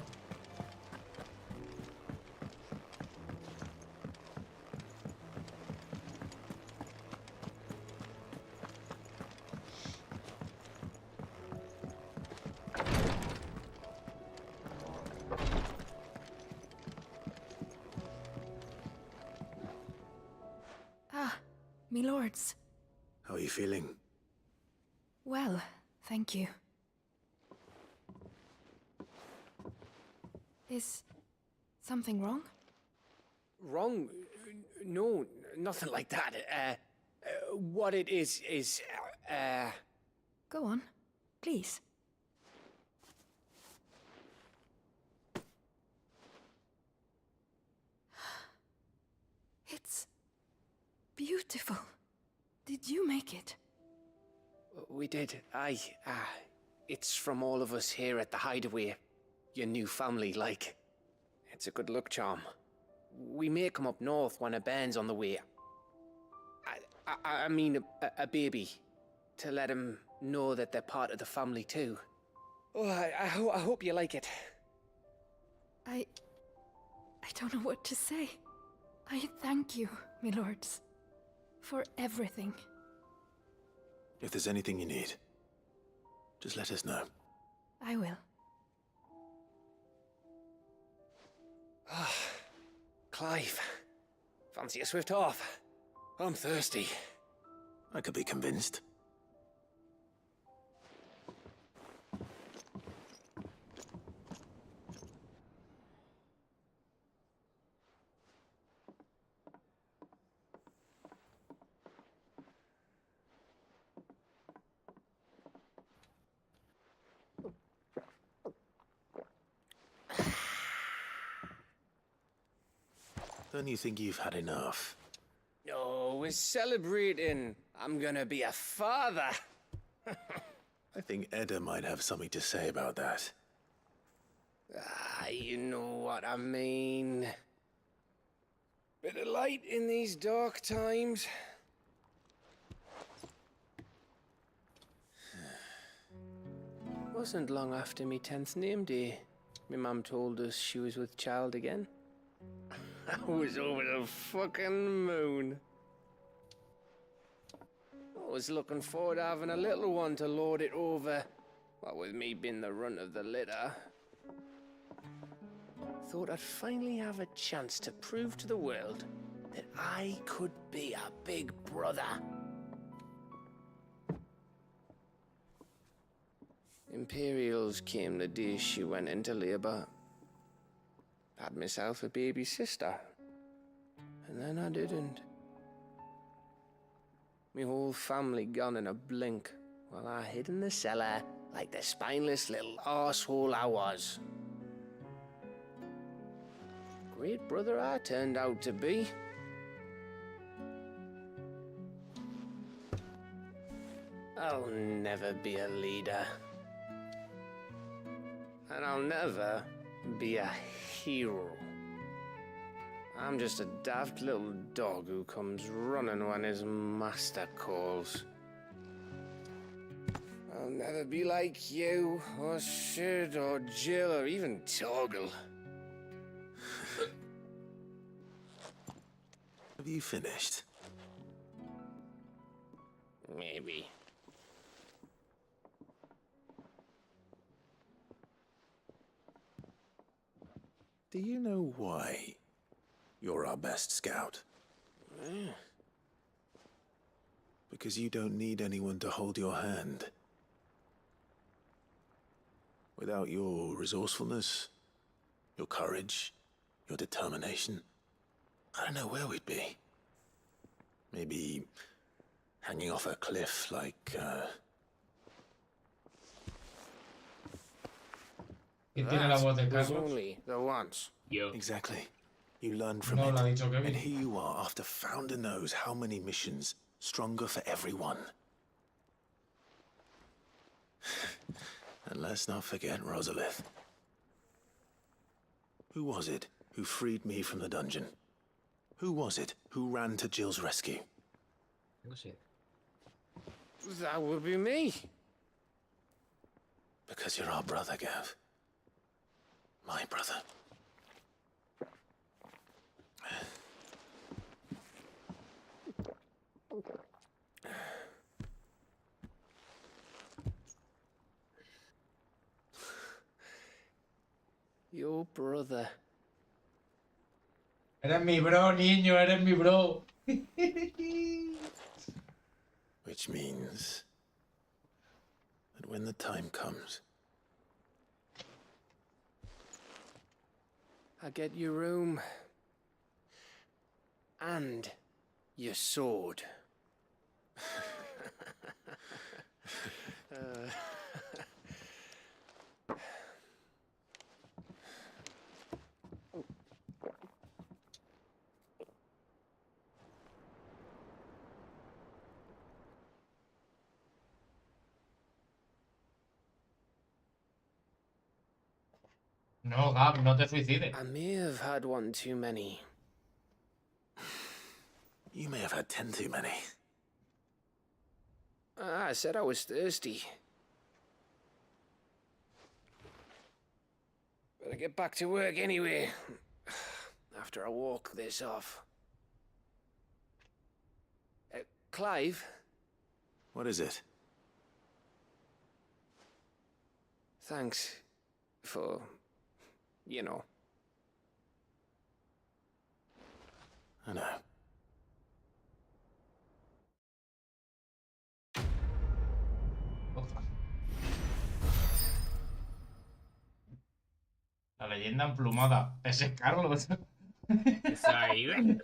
S14: Me lords.
S4: How are you feeling?
S14: Well, thank you. Is something wrong?
S16: Wrong? No, nothing like that. What it is,
S14: Go on, please. It's beautiful. Did you make it?
S16: We did. Aye. It's from all of us here at the Hideaway. Your new family, like. It's a good luck charm. We may come up north when a band's on the way. I mean a baby. To let him know that they're part of the family too. Oh, I hope you like it.
S14: I don't know what to say. I thank you, my lords, for everything.
S4: If there's anything you need, just let us know.
S14: I will.
S16: Clive, fancy a swift off? I'm thirsty.
S4: I could be convinced. Don't you think you've had enough?
S16: No, we're celebrating. I'm gonna be a father.
S4: I think Edda might have something to say about that.
S16: You know what I mean. Bit of light in these dark times. Wasn't long after me 10th name day. My mum told us she was with child again. I was over the fucking moon. I was looking forward to having a little one to lord it over, what with me being the runt of the litter. Thought I'd finally have a chance to prove to the world that I could be a big brother. Imperials came the day she went into labour. Had myself a baby sister. And then I didn't. Me whole family gone in a blink, while I hid in the cellar like the spineless little arsehole I was. Great brother I turned out to be. I'll never be a leader. And I'll never be a hero. I'm just a daft little dog who comes running when his master calls. I'll never be like you, or Sid, or Jill, or even Torgal.
S4: Have you finished?
S16: Maybe.
S4: Do you know why you're our best scout? Because you don't need anyone to hold your hand. Without your resourcefulness, your courage, your determination, I don't know where we'd be. Maybe hanging off a cliff like,
S3: That was
S16: only the once.
S4: Exactly. You learn from
S3: No,
S4: it.
S3: lo ha dicho Kevin.
S4: And here you are, after Founder knows how many missions, stronger for everyone. And let's not forget Rosalith. Who was it who freed me from the dungeon? Who was it who ran to Jill's rescue?
S16: That would be me.
S4: Because you're our brother, Gav. My brother.
S16: Your brother.
S3: Eres mi bro, niño, eres mi bro.
S4: Which means that when the time comes,
S16: I get your room. And your sword.
S3: No, Gab, no te suicides.
S16: I may have had one too many.
S4: You may have had 10 too many.
S16: I said I was thirsty. Better get back to work anyway. After I walk this off. Clive?
S4: What is it?
S16: Thanks for, you know.
S4: I know.
S3: La leyenda emplumada. Ese es Carlos.
S1: Sorry.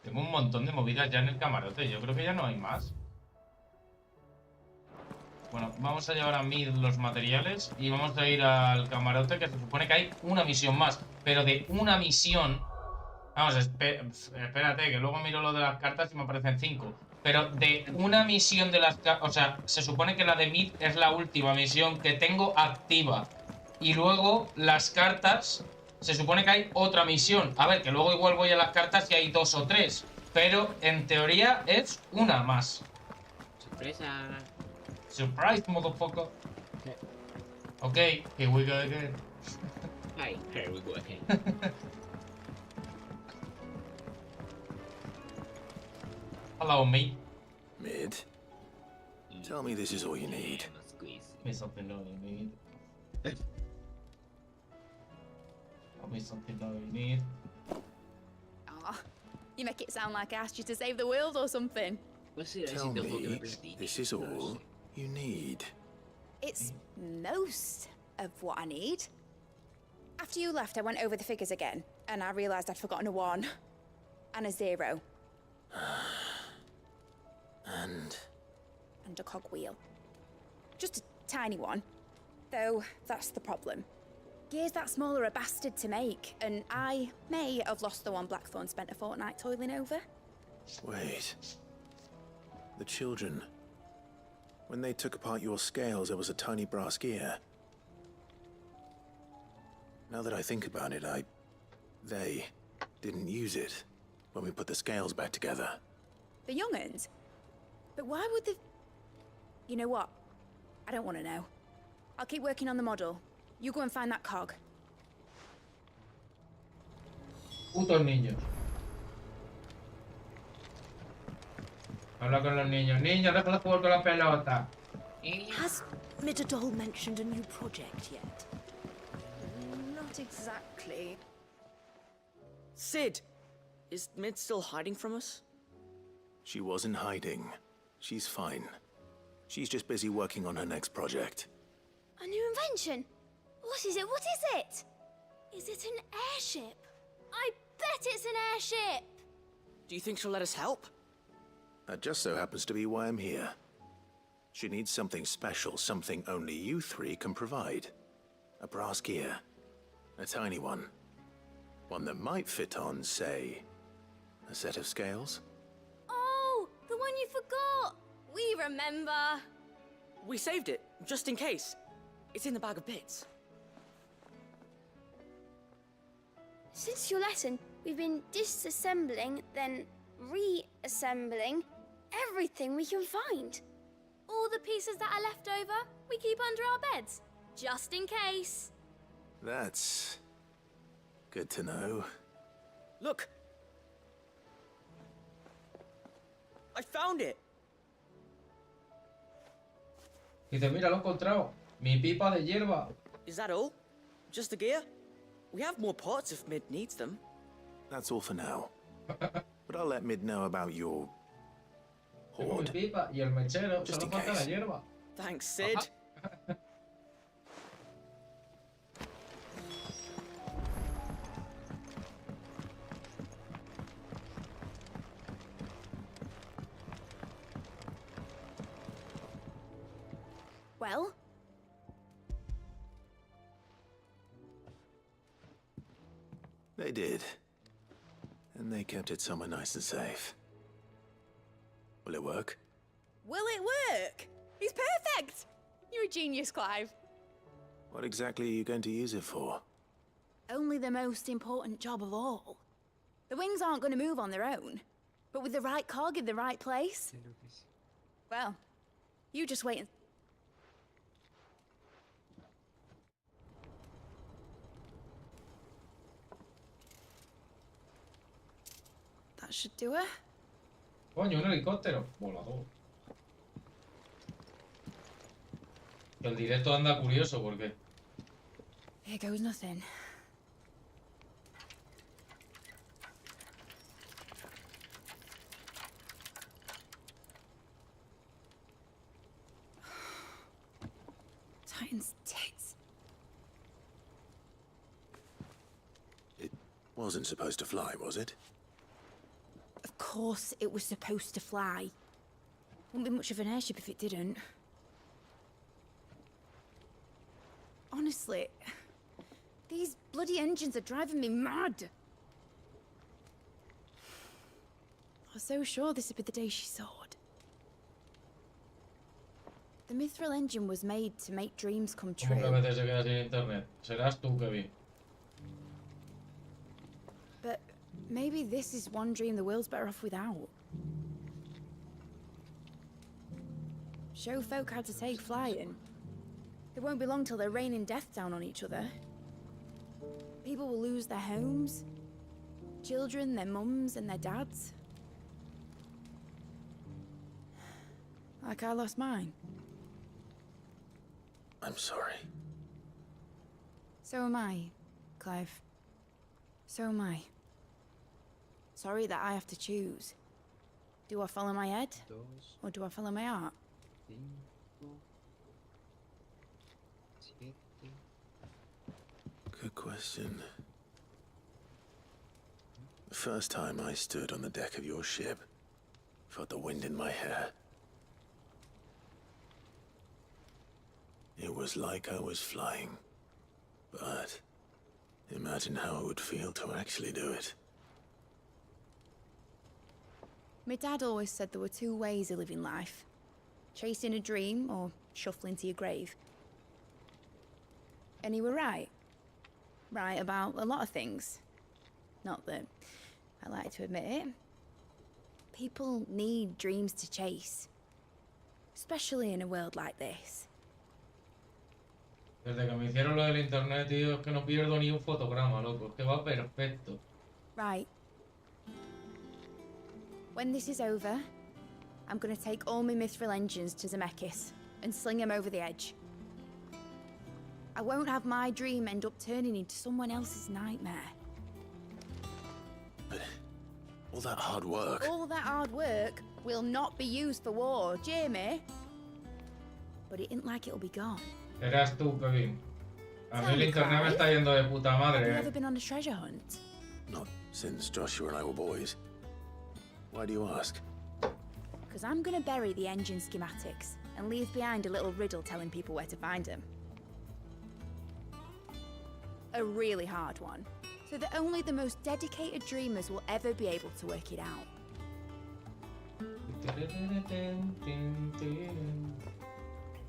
S3: Tengo un montón de movidas ya en el camarote. Yo creo que ya no hay más. Bueno, vamos a llevar a mí los materiales y vamos a ir al camarote, que se supone que hay una misión más. Pero de una misión... Vamos, espérate, que luego miro lo de las cartas y me aparecen 5. Pero de una misión de las cartas... O sea, se supone que la de Mid es la última misión que tengo activa. Y luego las cartas... Se supone que hay otra misión. A ver, que luego igual voy a las cartas y hay 2 o 3. Pero en teoría es una más.
S1: Sorpresa.
S3: Surprise, motherfucker. Ok, here we go again.
S1: Hey, here we go again.
S3: Hello, mate.
S4: Mid. Tell me this is all you need.
S3: Me something all you need. Tell me something all you need.
S17: Ah, you make it sound like I asked you to save the world or something.
S4: Tell me this is all you need.
S2: It's most of what I need. After you left, I went over the figures again, and I realised I'd forgotten a 1 and a 0.
S4: And
S2: a cogwheel. Just a tiny one. Though, that's the problem. Gears that small are a bastard to make, and I may have lost the one Blackthorn spent a fortnight toiling over.
S4: wait. The children. When they took apart your scales, there was a tiny brass gear. Now that I think about it, they didn't use it when we put the scales back together.
S2: The young'uns? But why would the... You know what? I don't want to know. I'll keep working on the model. You go and find that cog.
S3: Putos niños. Habla con los niños. Niños, déjala jugar con la pelota.
S17: Has Midadol mentioned a new project yet?
S2: Not exactly.
S12: Sid! Is Mid still hiding from us?
S4: She wasn't hiding. She's fine. She's just busy working on her next project.
S18: A new invention? What is it? What is it? Is it an airship? I bet it's an airship!
S12: Do you think she'll let us help?
S4: That just so happens to be why I'm here. She needs something special, something only you 3 can provide. A brass gear. A tiny one. One that might fit on, say, a set of scales?
S18: Oh, the one you forgot! We remember!
S12: We saved it, just in case. It's in the bag of bits.
S18: Since your lesson, we've been disassembling, then reassembling everything we can find. All the pieces that are left over, we keep under our beds, just in case.
S4: That's good to know.
S12: Look! I found it!
S3: Dice, mira, lo he encontrado. Mi pipa de hierba.
S12: Is that all? Just the gear? We have more parts if Mid needs them.
S4: That's all for now. But I'll let Mid know about your
S3: Tengo mi
S4: hoard.
S3: pipa y el mechero.
S4: Just
S3: Solo
S4: in
S3: falta la
S4: case.
S3: hierba.
S12: Thanks, Sid.
S2: Well?
S4: They did. And they kept it somewhere nice and safe. Will it work?
S2: Will it work? He's perfect! You're a genius, Clive.
S4: What exactly are you going to use it for?
S2: Only the most important job of all. The wings aren't going to move on their own. But with the right cog in the right place... Well, you just wait and... That should do it.
S3: Coño, un helicóptero volador. El directo anda curioso porque.
S2: Here goes nothing. Titan's tits.
S4: It wasn't supposed to fly, was it?
S2: Of course it was supposed to fly. Wouldn't be much of an airship if it didn't. Honestly, these bloody engines are driving me mad. I was so sure this would be the day she soared. The mithril engine was made to make dreams come true.
S3: ¿Cómo que a veces se queda sin internet? Serás tú, Kevin.
S2: But maybe this is one dream the world's better off without. Show folk how to take flying. It won't be long till they're raining death down on each other. People will lose their homes. Children, their mums and their dads. Like I lost mine.
S4: I'm sorry.
S2: So am I, Clive. So am I. Sorry that I have to choose. Do I follow my head? Or do I follow my heart?
S4: Good question. The first time I stood on the deck of your ship, felt the wind in my hair. It was like I was flying. But imagine how it would feel to actually do it.
S2: My dad always said there were two ways of living life. Chasing a dream or shuffling to your grave. And he were right. Right about a lot of things. Not that I like to admit it. People need dreams to chase. Especially in a world like this.
S3: Desde que me hicieron lo del internet, tío, es que no pierdo ni un fotograma, loco. Es que va perfecto.
S2: Right. When this is over, I'm gonna take all my mithril engines to Zemeckis and sling them over the edge. I won't have my dream end up turning into someone else's nightmare.
S4: But all that hard work...
S2: All that hard work will not be used for war, Jamie. But it ain't like it'll be gone.
S3: Serás tú, Kevin. A mí el internet me está yendo de puta madre,
S2: Have you ever been on a treasure hunt?
S4: Not since Joshua and I were boys. Why do you ask?
S2: Because I'm gonna bury the engine schematics and leave behind a little riddle telling people where to find them. A really hard one, so that only the most dedicated dreamers will ever be able to work it out.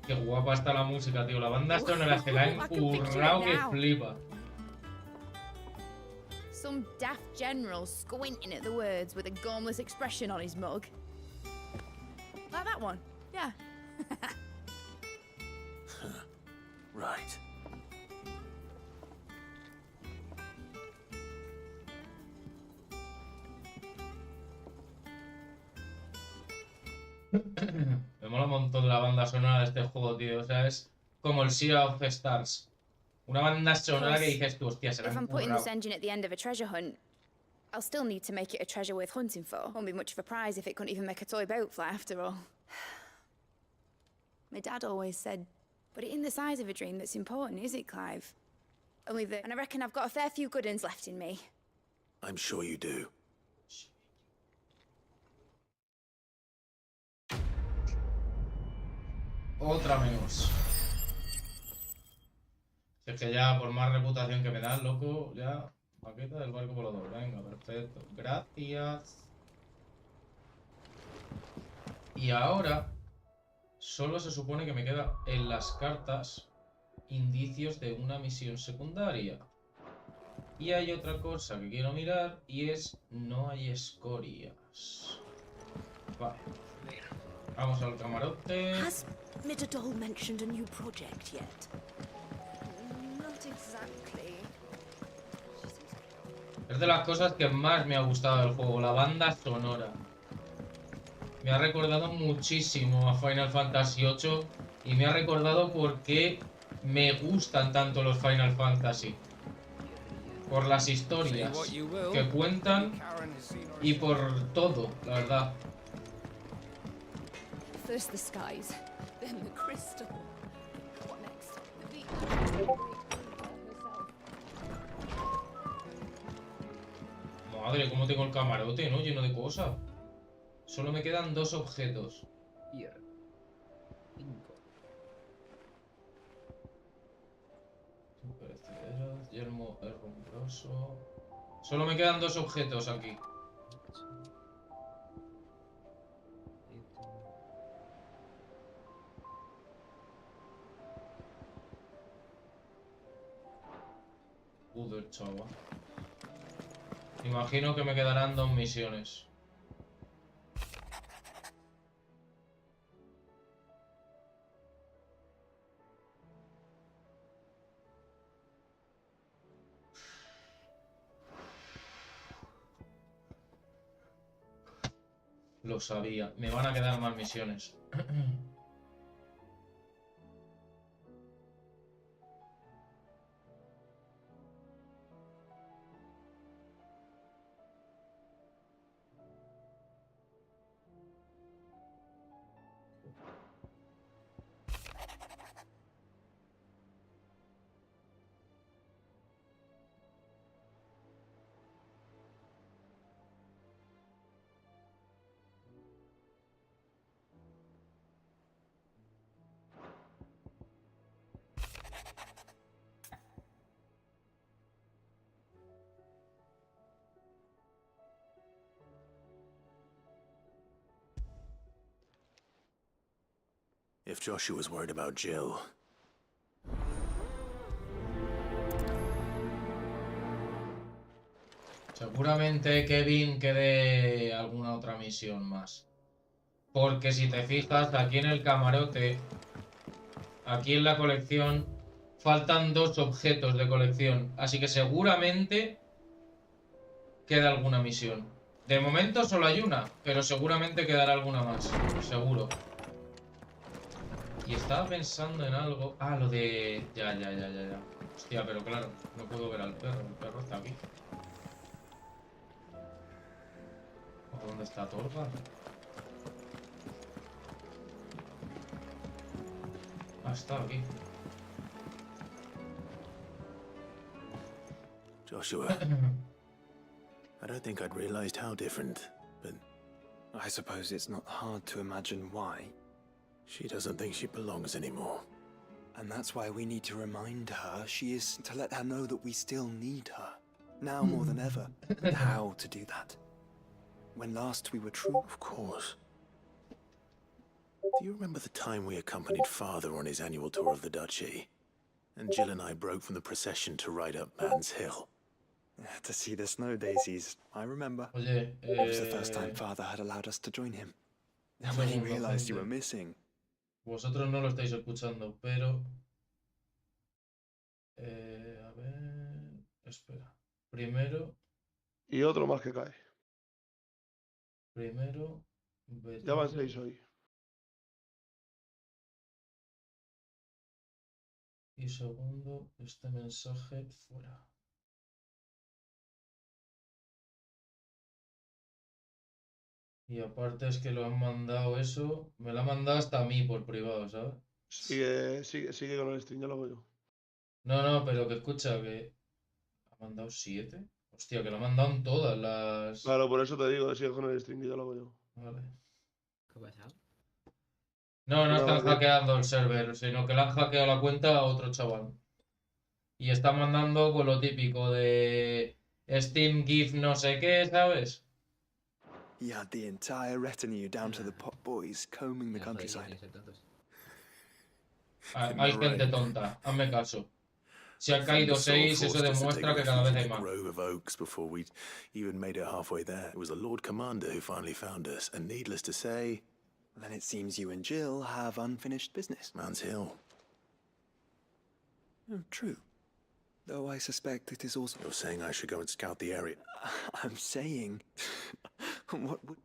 S3: Qué guapa está la música, tío. La banda sonora se la han currado que flipa.
S2: Some daft general squinting at the words with a gormless expression on his mug. Like that one, yeah.
S4: Right.
S3: Me mola un montón la banda sonora de este juego, tío. O sea, es como el Sea of Stars. Una banda sonora que dices tú, hostia, se la
S2: If
S3: han
S2: I'm putting
S3: currado.
S2: this engine at the end of a treasure hunt, I'll still need to make it a treasure worth hunting for. Won't be much of a prize if it couldn't even make a toy boat fly after all. My dad always said, but it ain't the size of a dream that's important, is it, Clive? Only that, and I reckon I've got a fair few good uns left in me.
S4: I'm sure you do.
S3: Otra menos. Es que ya por más reputación que me dan, loco, ya... Paqueta del barco volador. Venga, perfecto. Gracias. Y ahora... Solo se supone que me queda en las cartas indicios de una misión secundaria. Y hay otra cosa que quiero mirar y es no hay escorias. Vale. Vamos al camarote.
S19: Has Midadol mentioned a new project yet?
S2: Not exactly.
S3: Es de las cosas que más me ha gustado del juego, la banda sonora. Me ha recordado muchísimo a Final Fantasy VIII y me ha recordado por qué me gustan tanto los Final Fantasy. Por las historias que cuentan y por todo, la verdad.
S14: First the skies, then the crystal. What next? The beach.
S3: Madre, cómo tengo el camarote, ¿no? Lleno de cosas. Solo me quedan 2 objetos.
S1: Hier. 5.
S3: Perecederas, yermo herrumbroso. Solo me quedan 2 objetos aquí. Joder, chaval. Imagino que me quedarán 2 misiones. Lo sabía. Me van a quedar más misiones.
S4: If Joshua's worried about Jill...
S3: Seguramente Kevin quede alguna otra misión más. Porque si te fijas, aquí en el camarote, aquí en la colección, faltan 2 objetos de colección. Así que seguramente queda alguna misión. De momento solo hay una, pero seguramente quedará alguna más. Seguro. Y estaba pensando en algo... Ah, lo de... Ya. Hostia, pero claro, no puedo ver al perro. El perro está aquí. ¿Dónde está Torva? Ah, está aquí.
S4: Joshua, I don't think I'd realized how different, but...
S9: I suppose it's not hard to imagine why.
S4: She doesn't think she belongs anymore.
S9: And that's why we need to remind her she is, to let her know that we still need her. Now more than ever. And how to do that. When last we were true...
S4: Of course. Do you remember the time we accompanied Father on his annual tour of the Duchy? And Jill and I broke from the procession to ride up Man's Hill.
S9: To see the snow daisies, I remember.
S3: Oye,
S9: It was the first time Father had allowed us to join him. And when he realized you were missing...
S3: Vosotros no lo estáis escuchando, pero... a ver... Espera. Primero...
S20: Y otro más que cae.
S3: Primero...
S20: Ya van 6 hoy.
S3: Y segundo, este mensaje fuera. Y aparte es que lo han mandado eso, me lo han mandado hasta a mí por privado, ¿sabes?
S20: Sigue con el stream, ya lo veo yo.
S3: No, pero que escucha, que ha mandado 7. Hostia, que lo han mandado en todas las...
S20: Claro, por eso te digo, sigue con el stream, ya lo veo yo.
S3: Vale.
S1: ¿Qué ha pasado?
S3: No, no
S20: Una
S3: están
S20: vez que-
S3: hackeando el server, sino que le han hackeado la cuenta a otro chaval. Y está mandando pues lo típico de Steam GIF no sé qué, ¿sabes?
S9: He had the entire retinue down to the pot boys combing the
S1: Ya, joder, ya
S9: countryside.
S1: tiene que ser tontos.
S3: Hay gente tonta, hazme caso. Si han caído 6, eso demuestra que cada vez hay más.
S4: Grove of oaks before we even made it halfway there. It was the Lord Commander who finally found us, and needless to say,
S9: Then it seems you and Jill have unfinished business.
S4: Man's Hill.
S9: Oh, true. Though I suspect it is also...
S4: You're saying I should go and scout the area?
S9: I'm saying... what would...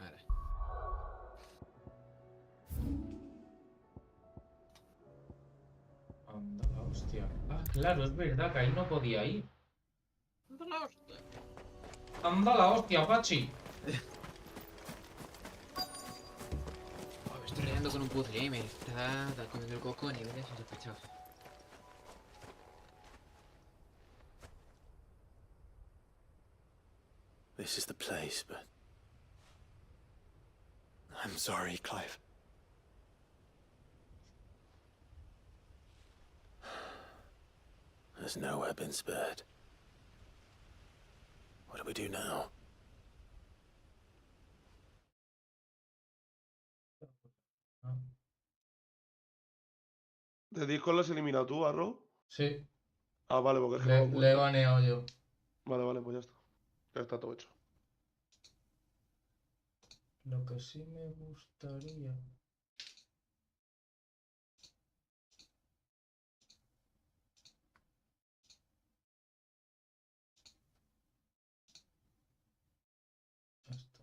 S1: Ahora.
S3: Anda la hostia. Ah, claro, es verdad que ahí no podía ir.
S1: Anda la hostia.
S3: Anda la hostia, Pachi.
S1: Oh, me estoy liando con un puzzle y me está comiendo el coco a niveles insospechados.
S4: This is the place, but
S9: I'm sorry, Clive.
S4: there's nowhere been spared. What do we do now?
S20: ¿De Discord lo has eliminado tú, Arro?
S3: Sí.
S20: Ah, vale, porque es que no
S3: Le he baneado yo.
S20: Vale, vale, pues ya está. Ya está todo hecho.
S3: Lo que sí me gustaría... Esto.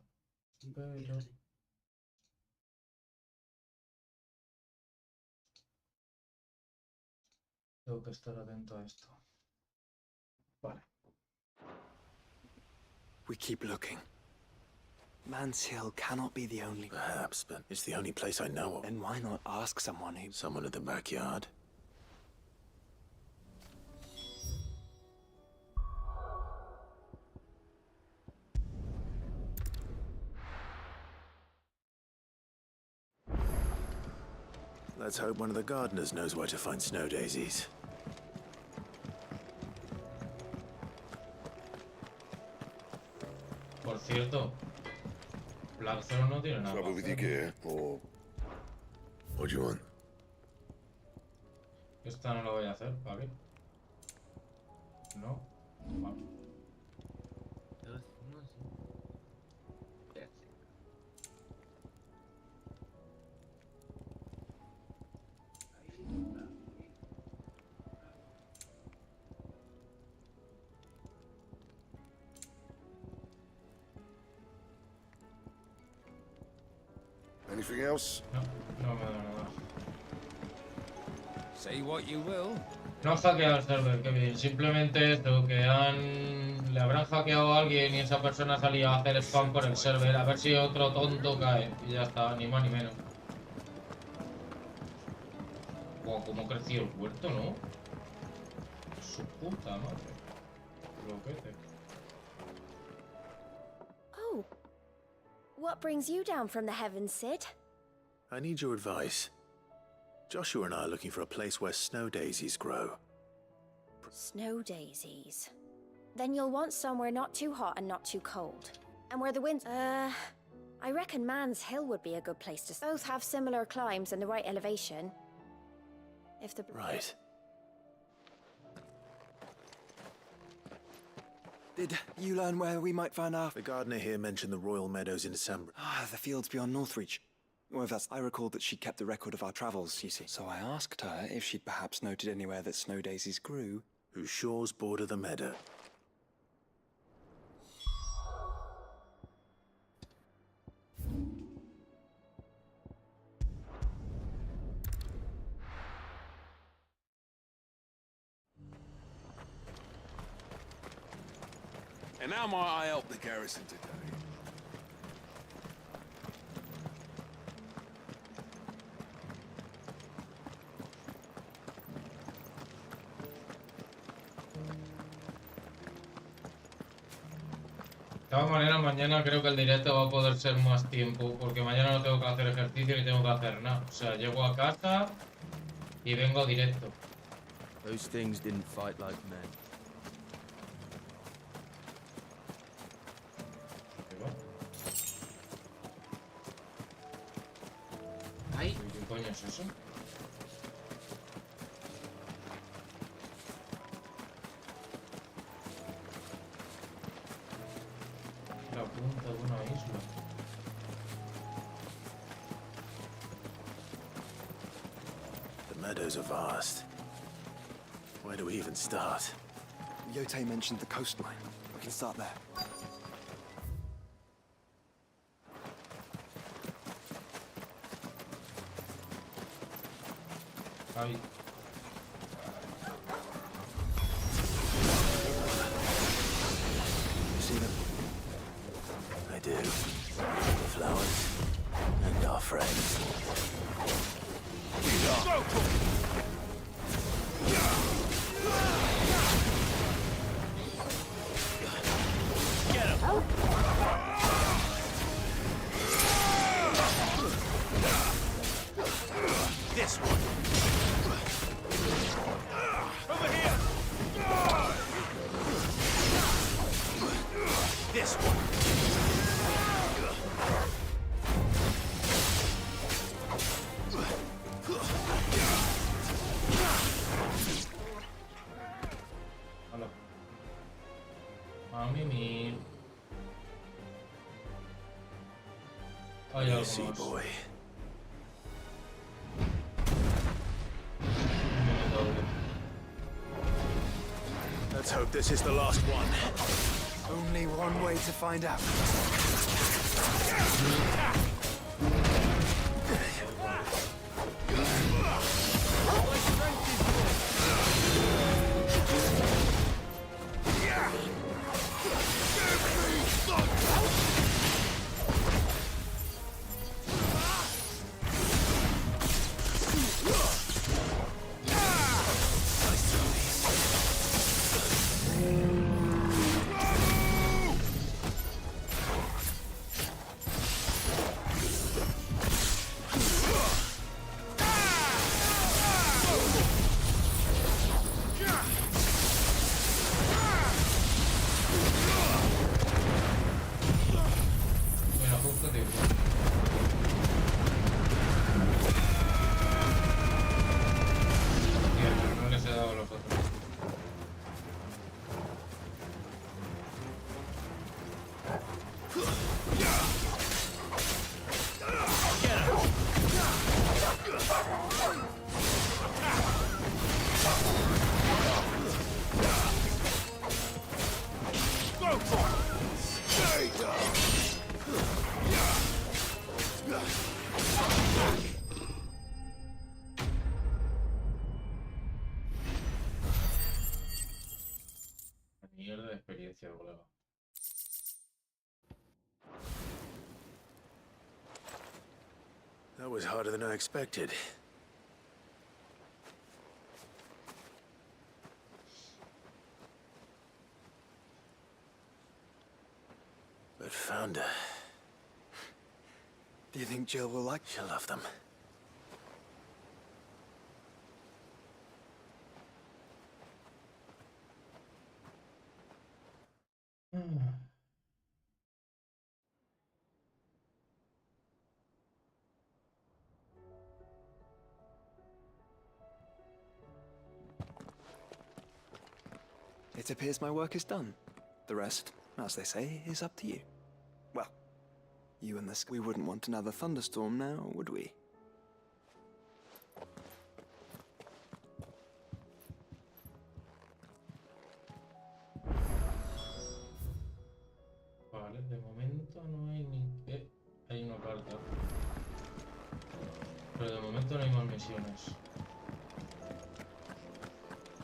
S3: Pero... Tengo que estar atento a esto. Vale.
S9: We keep looking. Man's Hill cannot be the only...
S4: Perhaps, but it's the only place I know of.
S9: Then why not ask someone who...
S4: Someone in the backyard. Let's hope one of the gardeners knows where to find snow daisies.
S3: Por cierto, Placa no tiene nada.
S11: Trouble with your gear, or
S4: What do you want?
S3: Esta no la voy a hacer, ¿vale? No. Vale.
S11: anything else?
S3: No me da nada.
S10: Say what you will.
S3: No han hackeado el server, qué bien. Simplemente esto, que le habrán hackeado a alguien y esa persona salía a hacer spam por el server. A ver si otro tonto cae. Y ya está, ni más ni menos. Wow, cómo creció el huerto, ¿no? Su puta madre. Lo que te...
S18: Oh. What brings you down from the heavens, Sid?
S4: I need your advice. Joshua and I are looking for a place where snow daisies grow.
S18: Snow daisies. Then you'll want somewhere not too hot and not too cold. And where the winds... I reckon Man's Hill would be a good place to... Both have similar climbs and the right elevation. If the...
S4: Right.
S9: Did you learn where we might find our...
S4: The gardener here mentioned the Royal Meadows in December.
S9: Ah, the fields beyond Northreach. Well, that's... I recalled that she kept a record of our travels, you see. So I asked her if she'd perhaps noted anywhere that snow daisies grew.
S4: Whose shores border the meadow.
S11: And how might I help the garrison today?
S3: todas maneras, mañana creo que el directo va a poder ser más tiempo, porque mañana no tengo que hacer ejercicio ni tengo que hacer nada. O sea, llego a casa y vengo directo.
S21: Those things didn't fight like men.
S3: Ay, ¿qué coño es eso? La punta de una isla.
S4: The meadows are vast. Where do we even start?
S9: Yote mentioned the coastline. We can start there.
S3: Ay.
S4: You see them? I do. The flowers and our friends.
S21: Get him!
S11: This one. Over here. This one.
S3: Hola. Mami mi. Hay algo
S4: Easy,
S3: más.
S4: boy. Let's hope this is the last one.
S9: Only one way to find out.
S3: Mira, justo te digo. Tío, no les he dado a los otros.
S11: Go for it. Stay down.
S3: Mierda de experiencia, colega.
S4: That was harder than I expected. But found her.
S9: Do you think Jill will like?
S4: She'll love them.
S9: It appears my work is done. The rest, as they say, is up to you. Well, you and the we wouldn't want another thunderstorm now, would we?
S3: Vale, de momento no hay ni... hay una carta. Pero de momento no hay más misiones.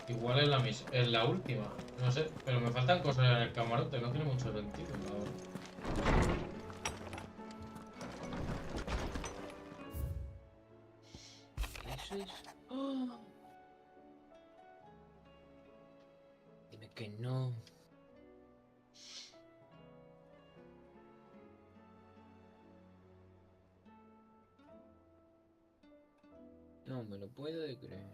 S3: Igual es la última, no sé, pero me faltan cosas en el camarote, no tiene mucho sentido, la verdad.
S16: ¿Eso es? ¡Oh! Dime que no.
S1: No me lo puedo de creer.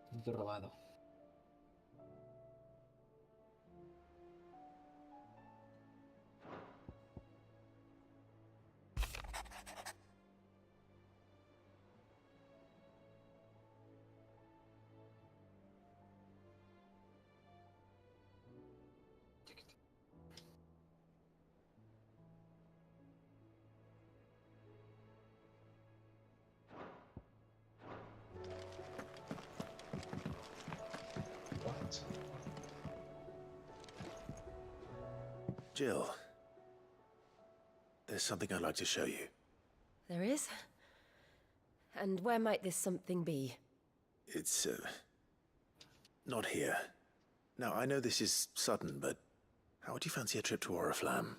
S1: Punto robado.
S4: Jill, there's something I'd like to show you.
S8: There is? And where might this something be?
S4: It's, not here. Now, I know this is sudden, but how would you fancy a trip to Oriflamme?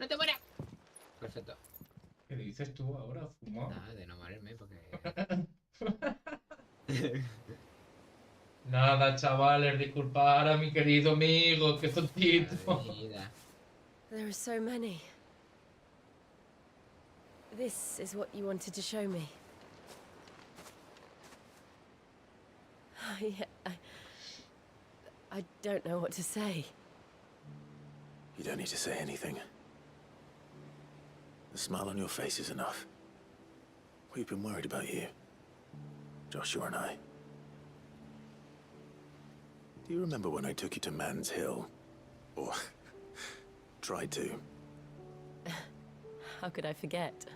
S1: ¡No te mueras! Perfecto.
S3: ¿Qué dices tú ahora, fumado?
S1: Nada, de no morirme porque...
S3: Nada, chavales, disculpar a mi querido amigo, qué tontito.
S8: There are so many. This is what you wanted to show me. I don't know what to say.
S4: You don't need to say anything. The smile on your face is enough. We've been worried about you, Joshua and I. Do you remember when I took you to Man's Hill? Or tried to?
S8: How could I forget?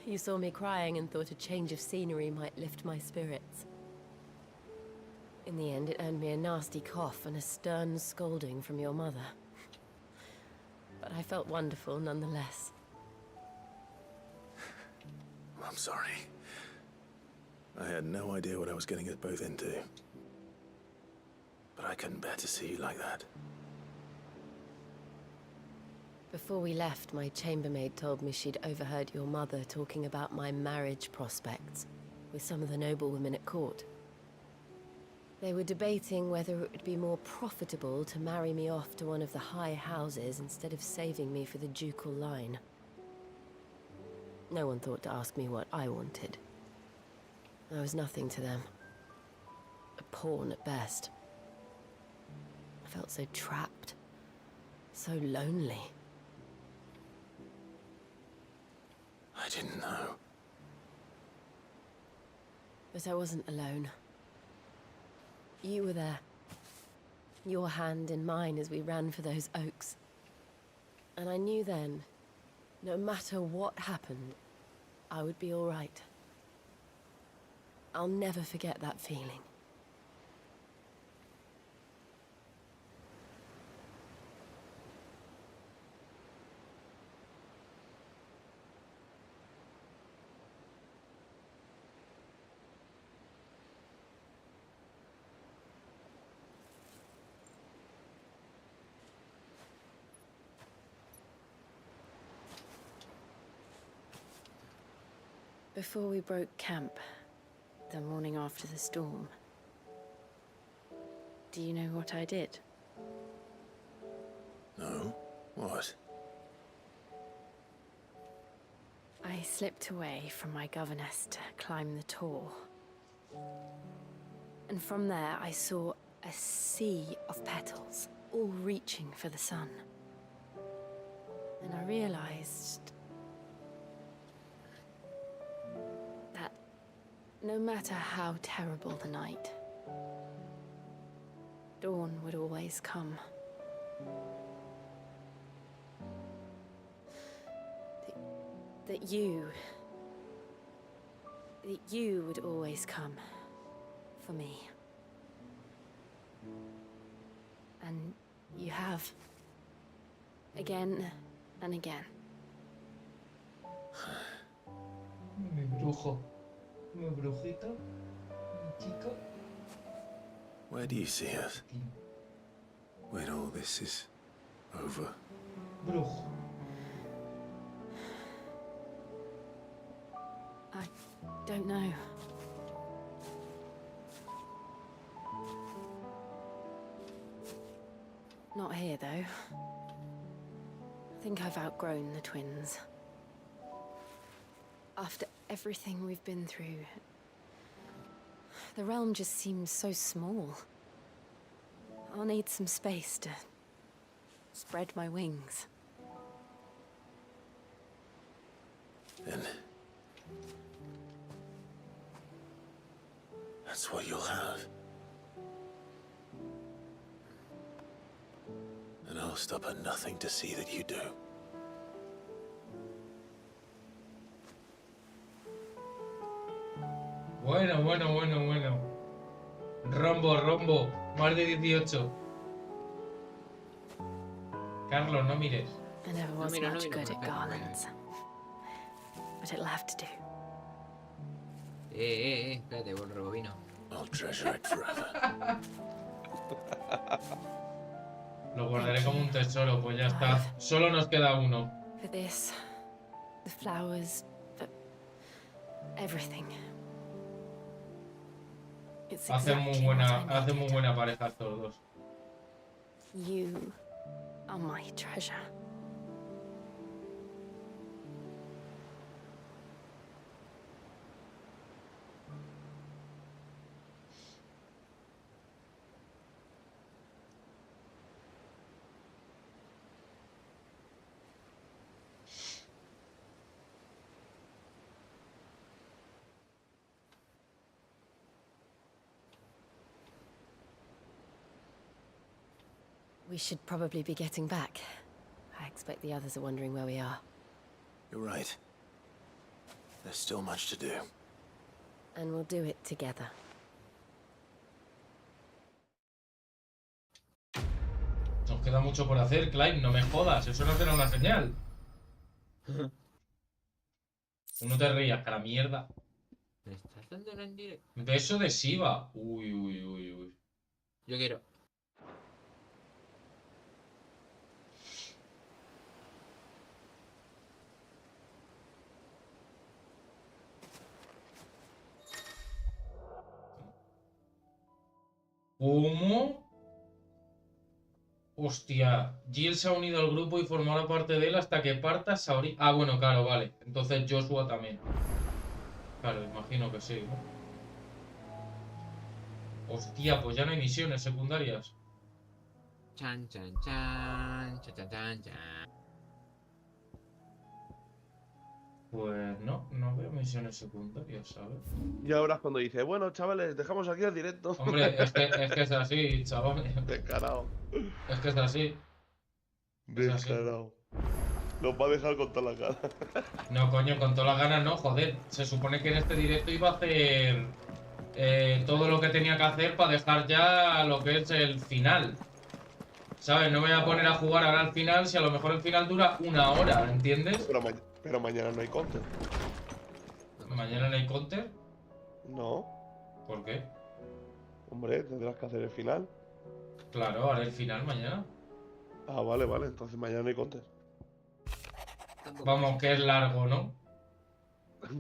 S8: You saw me crying and thought a change of scenery might lift my spirits. In the end, it earned me a nasty cough and a stern scolding from your mother. But I felt wonderful nonetheless.
S4: I'm sorry. I had no idea what I was getting us both into. But I couldn't bear to see you like that.
S8: Before we left, my chambermaid told me she'd overheard your mother talking about my marriage prospects with some of the noblewomen at court. They were debating whether it would be more profitable to marry me off to one of the high houses instead of saving me for the ducal line. No one thought to ask me what I wanted. I was nothing to them. A pawn at best. I felt so trapped, so lonely.
S4: I didn't know.
S8: But I wasn't alone. You were there. Your hand in mine as we ran for those oaks. And I knew then, no matter what happened, I would be all right. I'll never forget that feeling. Before we broke camp, the morning after the storm, do you know what I did?
S4: No? What?
S8: I slipped away from my governess to climb the tor. And from there I saw a sea of petals, all reaching for the sun. And I realized that no matter how terrible the night, dawn would always come. That you would always come for me. And you have. Again and again.
S3: brujo. Mi brujito. Mi chico.
S4: Where do you see us? When all this is over.
S3: Brujo.
S8: I don't know. Not here, though. I think I've outgrown the twins. After everything we've been through, the realm just seems so small. I'll need some space to spread my wings.
S4: And that's what you'll have. And I'll stop at nothing to see that you do.
S3: Bueno, bueno, bueno, bueno. Rombo, rombo. Más de 18. Carlos, no mires.
S8: I never was much good at garlands. But it'll have to do.
S1: Espérate, buen rebobino.
S4: I'll treasure it forever.
S3: Lo guardaré como un tesoro, pues ya está. Solo nos queda uno.
S8: For this, the flowers, for everything. It's
S3: Hacen muy buena pareja estos dos.
S8: You are my treasure. We should probably be getting back. I expect the others are wondering where we are.
S4: You're right. There's still much to do.
S8: And we'll do it together.
S3: Nos queda mucho por hacer, Clive, no me jodas, eso no será una señal. No te rías, que la mierda.
S1: ¿Me estás dando en directo?
S3: Beso de Shiva. Uy, uy, uy, uy.
S1: Yo quiero.
S3: ¿Cómo? Hostia, Jill se ha unido al grupo y formará parte de él hasta que parta Saori. Ah, bueno, claro, vale. Entonces Joshua también. Claro, imagino que sí, ¿no? Hostia, pues ya no hay misiones secundarias.
S1: Chan, chan, chan, chan, chan, chan, chan.
S3: Pues no veo misiones secundarias, ¿sabes?
S20: Ya verás cuando dice, bueno, chavales, dejamos aquí el directo.
S3: Hombre, es que es así, chavales.
S20: Descarado.
S3: Es que es así.
S20: Descarado. Nos va a dejar con toda la cara.
S3: No, coño, con todas las ganas no, joder. Se supone que en este directo iba a hacer todo lo que tenía que hacer para dejar ya lo que es el final. ¿Sabes? No me voy a poner a jugar ahora al final si a lo mejor el final dura 1 hora, ¿entiendes?
S20: Pero mañana no hay counter.
S3: ¿Mañana no hay counter?
S20: No.
S3: ¿Por qué?
S20: Hombre, tendrás que hacer el final.
S3: Claro, haré el final mañana.
S20: Ah, vale, vale. Entonces mañana no hay counter.
S3: Vamos, que es largo, ¿no?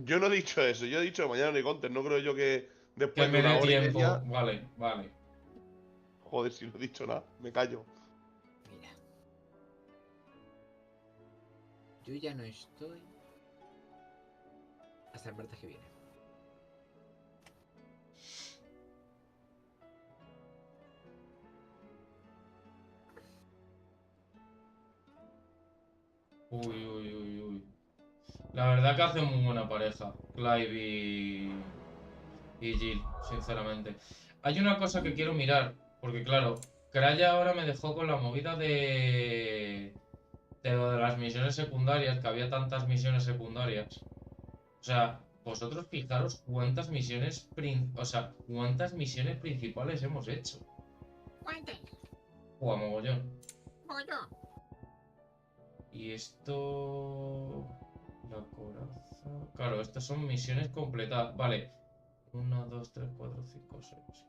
S20: Yo no he dicho eso. Yo he dicho que mañana no hay counter. No creo yo que después
S3: Que me
S20: de una
S3: dé
S20: hora y
S3: tiempo.
S20: media...
S3: Vale, vale.
S20: Joder, si no he dicho nada. Me callo.
S1: Mira. Yo ya no estoy hasta el martes que viene.
S3: Uy, uy, uy, uy. La verdad que hacen muy buena pareja, Clive y Jill, sinceramente. Hay una cosa que quiero mirar, porque claro, Kraya ahora me dejó con la movida de lo de las misiones secundarias, que había tantas misiones secundarias. O sea, vosotros fijaros cuántas misiones principales hemos hecho.
S1: ¿Cuántas?
S3: Mogollón.
S1: Mogollón.
S3: Y esto... La coraza... Claro, estas son misiones completadas. Vale. 1, 2, 3, 4, 5, 6.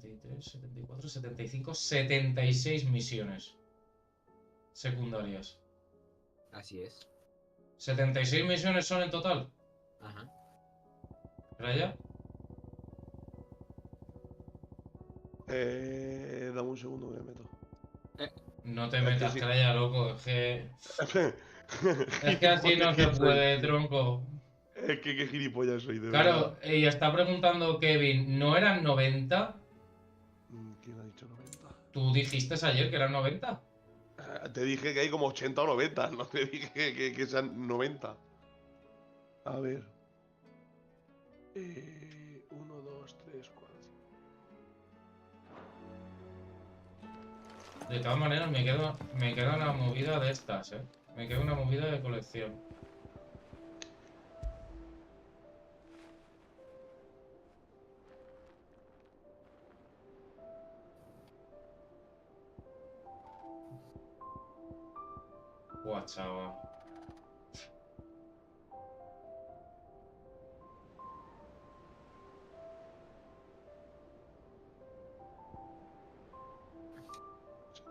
S3: ...73, 74, 75, 76 misiones secundarias.
S1: Así es.
S3: 76 misiones son en total.
S1: Ajá.
S3: ¿Para allá?
S20: Dame un segundo que me meto.
S3: No te
S20: Es que
S3: metas,
S20: sí.
S3: Craya, loco. Es que así no se puede, tronco.
S20: Es que qué gilipollas soy, de
S3: Claro,
S20: verdad.
S3: y está preguntando Kevin, ¿no eran 90?
S20: ¿Quién ha dicho 90?
S3: ¿Tú dijiste ayer que eran 90?
S20: Te dije que hay como 80 o 90, no te dije que sean 90. A ver. 1, 2, 3, 4.
S3: De todas maneras, me queda una movida de estas, ¿eh? Me queda una movida de colección. Buah, chaval.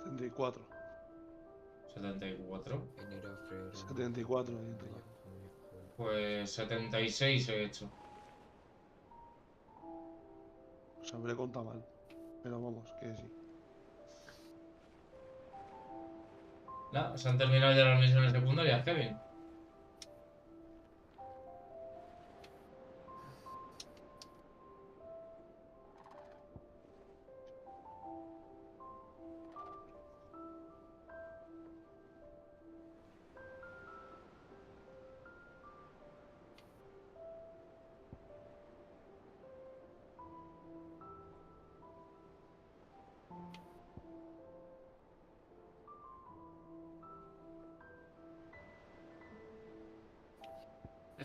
S20: ¿74?
S3: 74.
S1: Enero, febrero.
S20: 74.
S3: Pues 76 he hecho.
S20: Pues habré contado mal. Pero vamos, que sí.
S3: Nada, se han terminado ya las misiones secundarias, Kevin.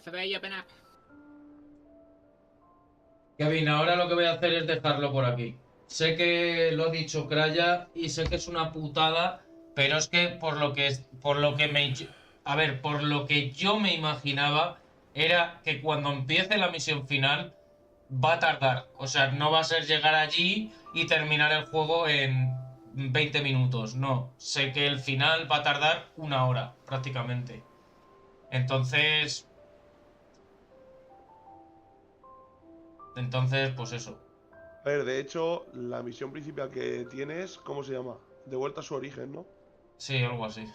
S1: FBI, open up.
S3: Kevin, ahora lo que voy a hacer es dejarlo por aquí. Sé que lo ha dicho Craya y sé que es una putada, pero es que por lo que yo me imaginaba era que cuando empiece la misión final va a tardar. O sea, no va a ser llegar allí y terminar el juego en 20 minutos. No, sé que el final va a tardar 1 hora prácticamente. Entonces, pues eso.
S20: A ver, de hecho, la misión principal que tienes, ¿cómo se llama? De vuelta a su origen, ¿no?
S3: Sí, algo así.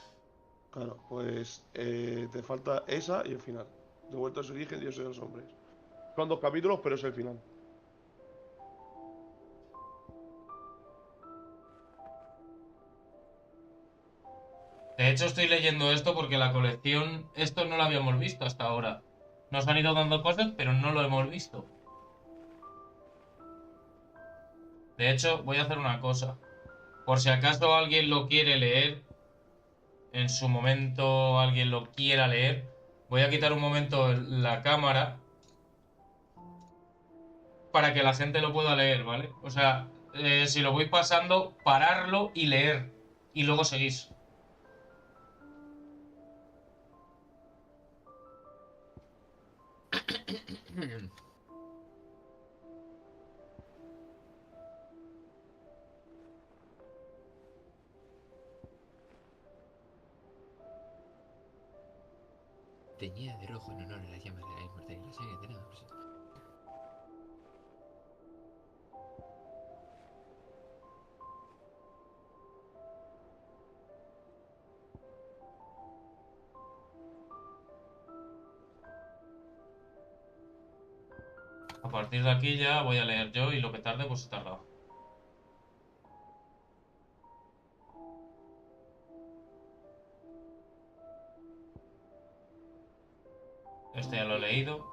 S20: Claro, pues te falta esa y el final. De vuelta a su origen, Dios de los hombres. Son 2 capítulos, pero es el final.
S3: De hecho, estoy leyendo esto porque la colección, esto no lo habíamos visto hasta ahora. Nos han ido dando cosas, pero no lo hemos visto. De hecho, voy a hacer una cosa. Por si acaso alguien lo quiere leer, en su momento alguien lo quiera leer, voy a quitar un momento la cámara para que la gente lo pueda leer, ¿vale? O sea, si lo voy pasando, pararlo y leer. Y luego seguís.
S1: Teñida de rojo en honor a las llamas de la inmortalidad y la sangre de nada.
S3: A partir de aquí ya voy a leer yo y lo que tarde, pues he tardado. leído.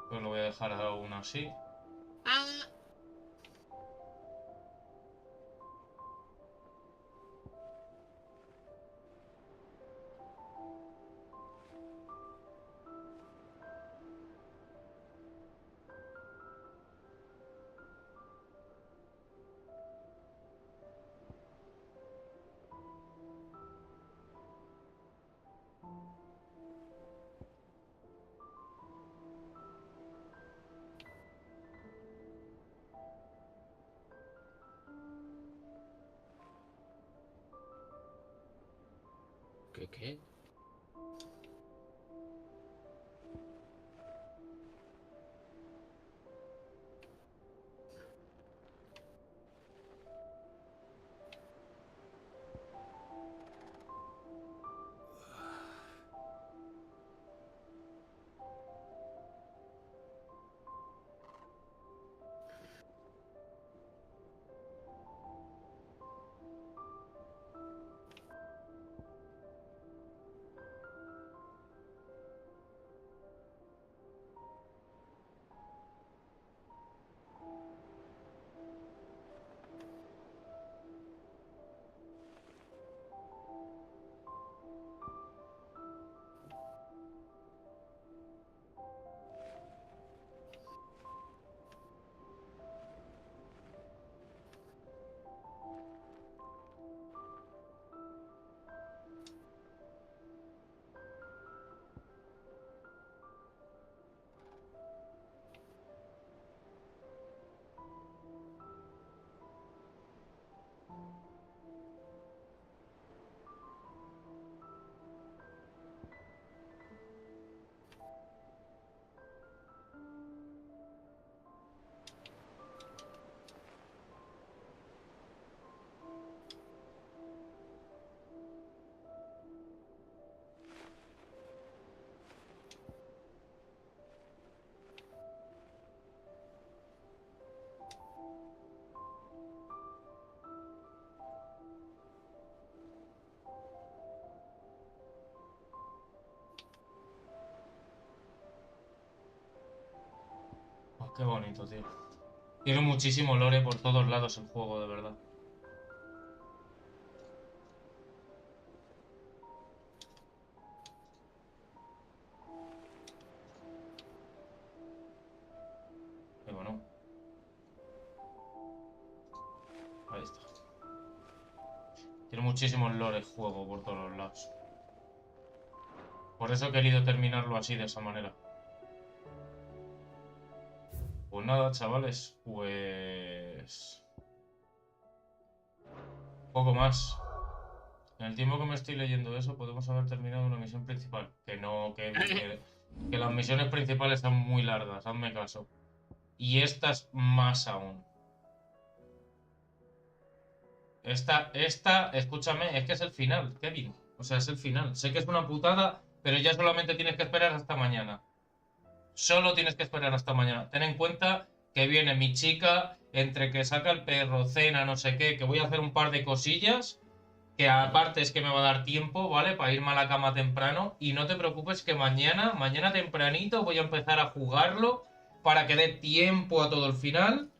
S3: Pues lo voy a dejar aún así.
S1: ¿Qué? Oh, qué bonito, tío. Tiene muchísimo lore por todos lados el juego, de verdad. Qué bueno. Ahí está. Tiene muchísimo lore el juego por todos los lados. Por eso he querido terminarlo así, de esa manera. Pues nada, chavales, pues... poco más. En el tiempo que me estoy leyendo eso, podemos haber terminado una misión principal. Que no, que las misiones principales son muy largas, hazme caso. Y estas más aún. Esta, escúchame, es que es el final, Kevin. O sea, es el final. Sé que es una putada, pero ya solamente tienes que esperar hasta mañana. Solo tienes que esperar hasta mañana. Ten en cuenta que viene mi chica, entre que saca el perro, cena, no sé qué, que voy a hacer un par de cosillas, que aparte es que me va a dar tiempo, ¿vale? Para irme a la cama temprano. Y no te preocupes que mañana tempranito voy a empezar a jugarlo para que dé tiempo a todo el final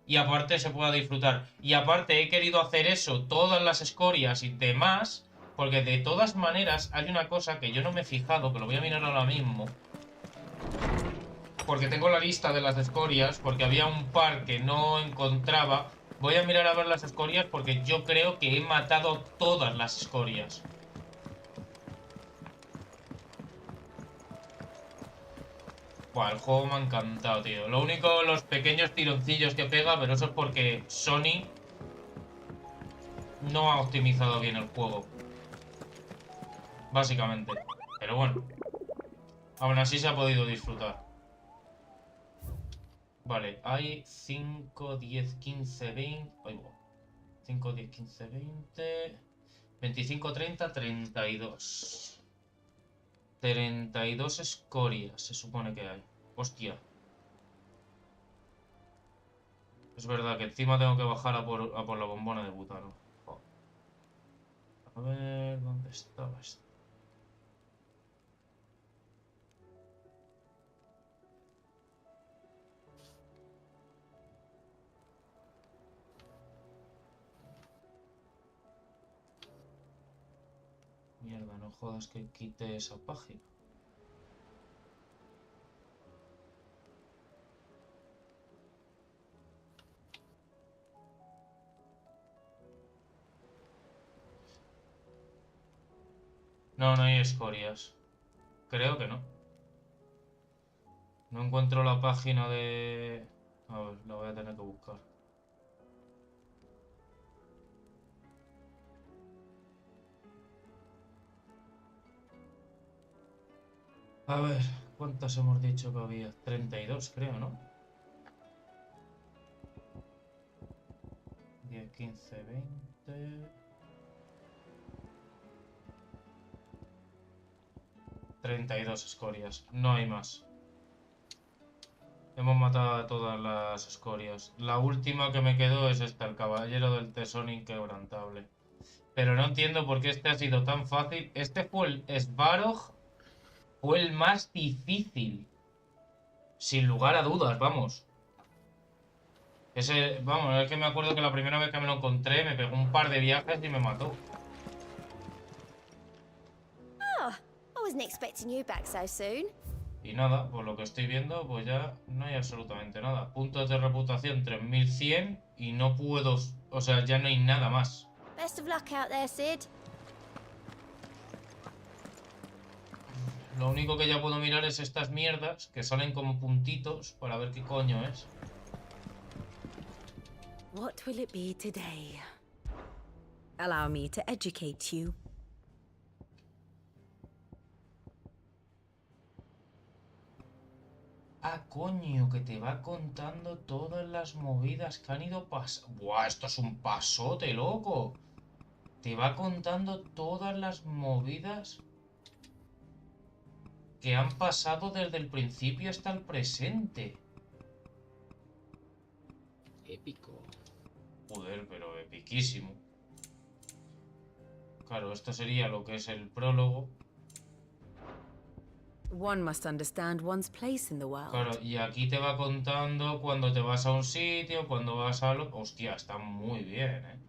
S1: y aparte se pueda disfrutar. Y aparte he querido hacer eso, todas las escorias y demás, porque de todas maneras hay una cosa que yo no me he fijado, que lo voy a mirar ahora mismo. Porque tengo la lista de las escorias, porque había un par que no encontraba. Voy a mirar a ver las escorias porque yo creo que he matado todas las escorias. Buah, el juego me ha encantado, tío. Lo único, los pequeños tironcillos que pega, pero eso es porque Sony no ha optimizado bien el juego. Básicamente. Pero bueno. Aún así se ha podido disfrutar. Vale, hay 5, 10, 15, 20... Ahí va. 5, 10, 15, 20... 25, 30, 32... 32 escorias se supone que hay. Hostia. Es verdad que encima tengo que bajar a por la bombona de butano. Oh. A ver, ¿dónde estaba esto? No jodas que quite esa página. No, no hay escorias. Creo que no. No encuentro la página de... A ver, la voy a tener que buscar. A ver, ¿cuántas hemos dicho que había? 32, creo, ¿no? 10, 15, 20... 32 escorias, no hay más. Hemos matado a todas las escorias. La última que me quedó es esta, el caballero del tesón inquebrantable. Pero no entiendo por qué este ha sido tan fácil. Este fue el Svarog, fue el más difícil. Sin lugar a dudas, vamos. Ese, vamos, es que me acuerdo que la primera vez que me lo encontré me pegó un par de viajes y me mató.
S2: Oh, I wasn't expecting you back so soon.
S1: Y nada, por lo que estoy viendo, pues ya no hay absolutamente nada. Puntos de reputación 3100 y no puedo... O sea, ya no hay nada más.
S2: Best of luck out there, Sid.
S1: Lo único que ya puedo mirar es estas mierdas que salen como puntitos para ver qué coño es.
S19: What will it be today? Allow me to educate you.
S1: Ah, coño, que te va contando todas las movidas que han ido pasando. Buah, esto es un pasote, loco. Te va contando todas las movidas que han pasado desde el principio hasta el presente.
S16: Épico.
S1: Joder, pero epiquísimo. Claro, esto sería lo que es el prólogo.
S19: One must understand one's place in the world.
S1: Claro, y aquí te va contando cuando te vas a un sitio, cuando vas a lo... Hostia, está muy bien, ¿eh?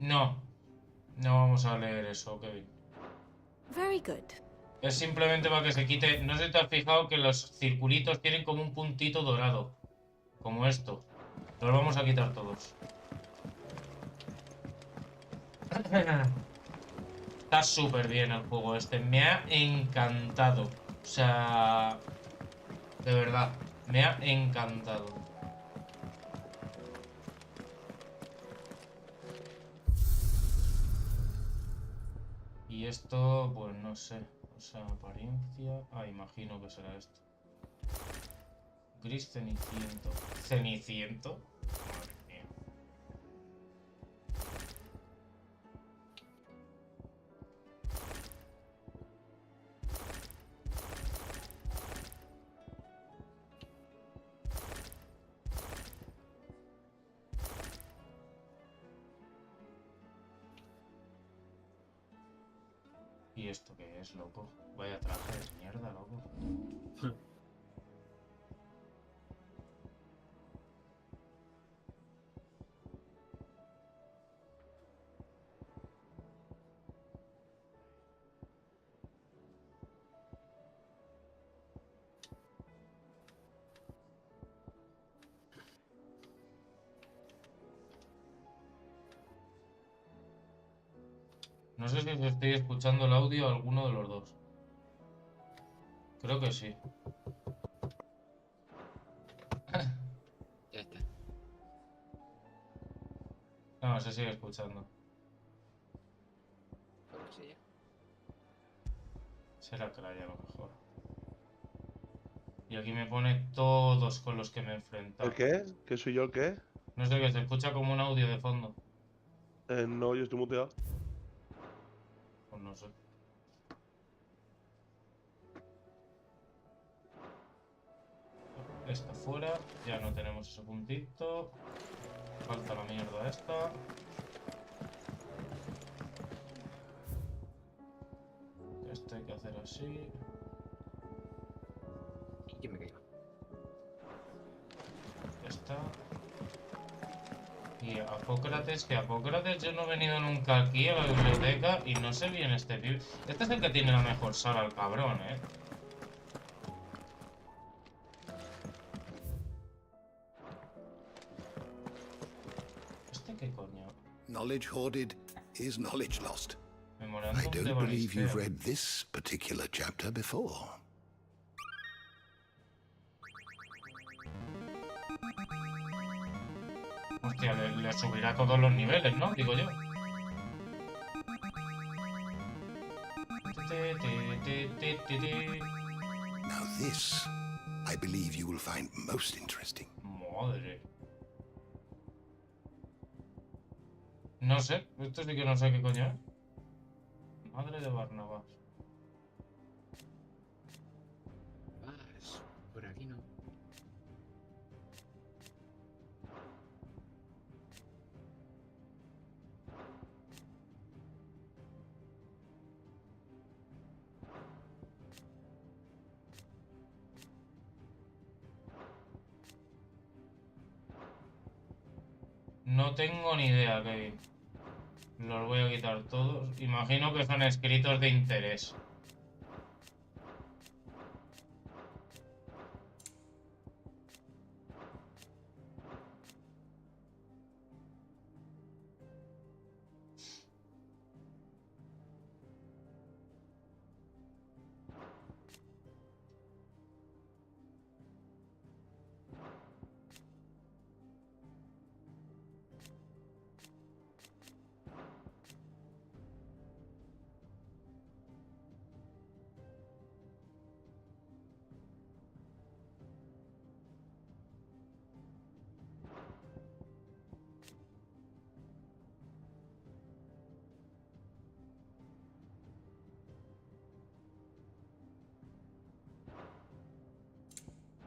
S1: No, no vamos a leer eso, Kevin.
S19: Very good.
S1: Es simplemente para que se quite... No sé si te has fijado que los circulitos tienen como un puntito dorado. Como esto. Los vamos a quitar todos. Está súper bien el juego este. Me ha encantado. O sea... De verdad. Me ha encantado. Y esto, pues no sé. O sea, apariencia... Ah, imagino que será esto. Gris ceniciento. ¿Ceniciento? Madre mía. ¿Y esto qué es, loco? Vaya traje de mierda, loco. No sé si os estoy escuchando el audio a alguno de los dos. Creo que sí.
S16: Ya está.
S1: No, se sigue escuchando.
S16: Bueno, sí, ya.
S1: Será que la haya a lo mejor. Y aquí me pone todos con los que me he enfrentado.
S20: ¿El qué? ¿Que soy yo el qué?
S1: No sé, que se escucha como un audio de fondo.
S20: No, yo estoy muteado.
S1: Pues no sé. Esta fuera, ya no tenemos ese puntito. Falta la mierda esta. Esto hay que hacer así.
S7: Y me caigo.
S1: Ya está. Y Apócrates, que Apócrates yo no he venido nunca aquí a la biblioteca y no sé bien este pibe. Este es el que tiene la mejor sala, el cabrón, ¿Este qué coño?
S5: Knowledge hoarded is knowledge lost. I
S1: Memorandum de
S5: don't believe you've
S1: Balisteo.
S5: read this particular chapter before.
S1: Hostia, le subirá todos los niveles, ¿no? Digo yo.
S5: Now this, I believe you will find most interesting.
S1: Madre. No sé, esto sí que no sé qué coño es. Madre de Barnabás.
S7: Por aquí no.
S1: No tengo ni idea, Kevin. Los voy a quitar todos. Imagino que son escritos de interés.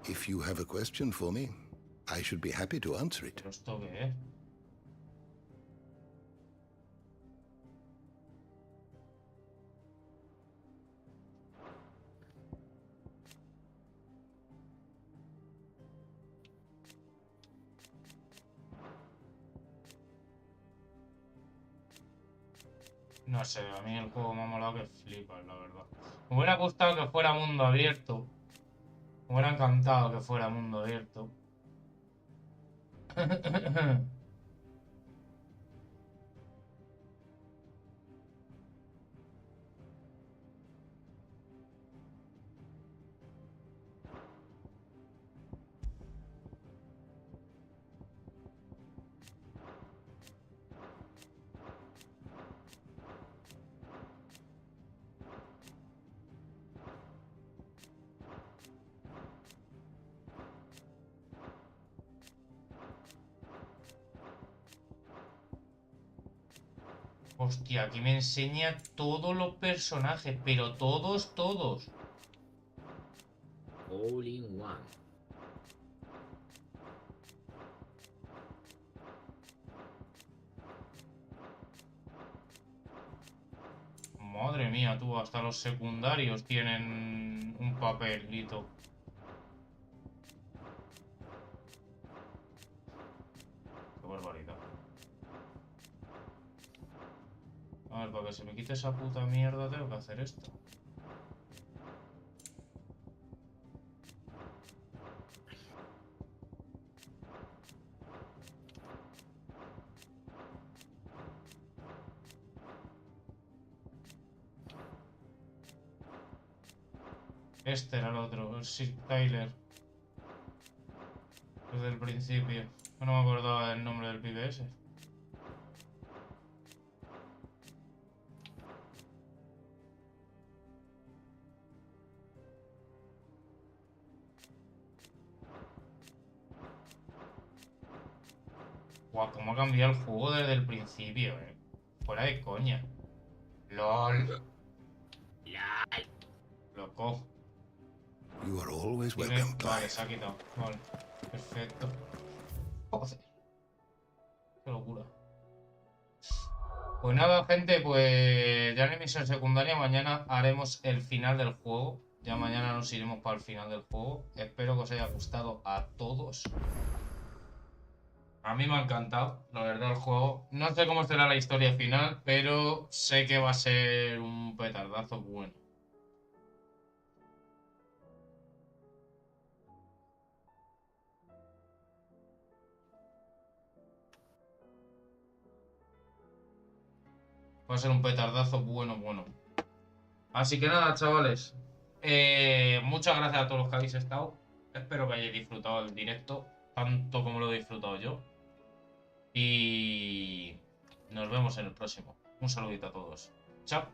S5: If you have a question for me, I should be happy to answer it.
S1: ¿Pero esto qué es? No sé, a mí el juego me ha molado que flipas, la verdad. Me hubiera gustado que fuera mundo abierto. Me hubiera encantado que fuera mundo abierto. Hostia, aquí me enseña todos los personajes, pero todos, todos.
S7: All in one.
S1: Madre mía, tú, hasta los secundarios tienen un papelito. Qué barbaridad. A ver, para que se me quite esa puta mierda tengo que hacer esto. Este era el otro, el Sir Tyler. Desde el principio. No me acordaba del nombre del pibe ese. Guau, cómo ha cambiado el juego desde el principio, Fuera de coña. LOL. Loco.
S5: You are always welcome,
S1: Vale, se ha quitado. Vale. Perfecto. Joder. Qué locura.
S3: Pues nada, gente, pues ya en emisión secundaria mañana haremos el final del juego. Ya mañana nos iremos para el final del juego. Espero que os haya gustado a todos. A mí me ha encantado, la verdad, el juego. No sé cómo será la historia final, pero sé que va a ser un petardazo bueno. Va a ser un petardazo bueno. Así que nada, chavales. Muchas gracias a todos los que habéis estado. Espero que hayáis disfrutado el directo, tanto como lo he disfrutado yo. Y nos vemos en el próximo. Un saludito a todos. Chao.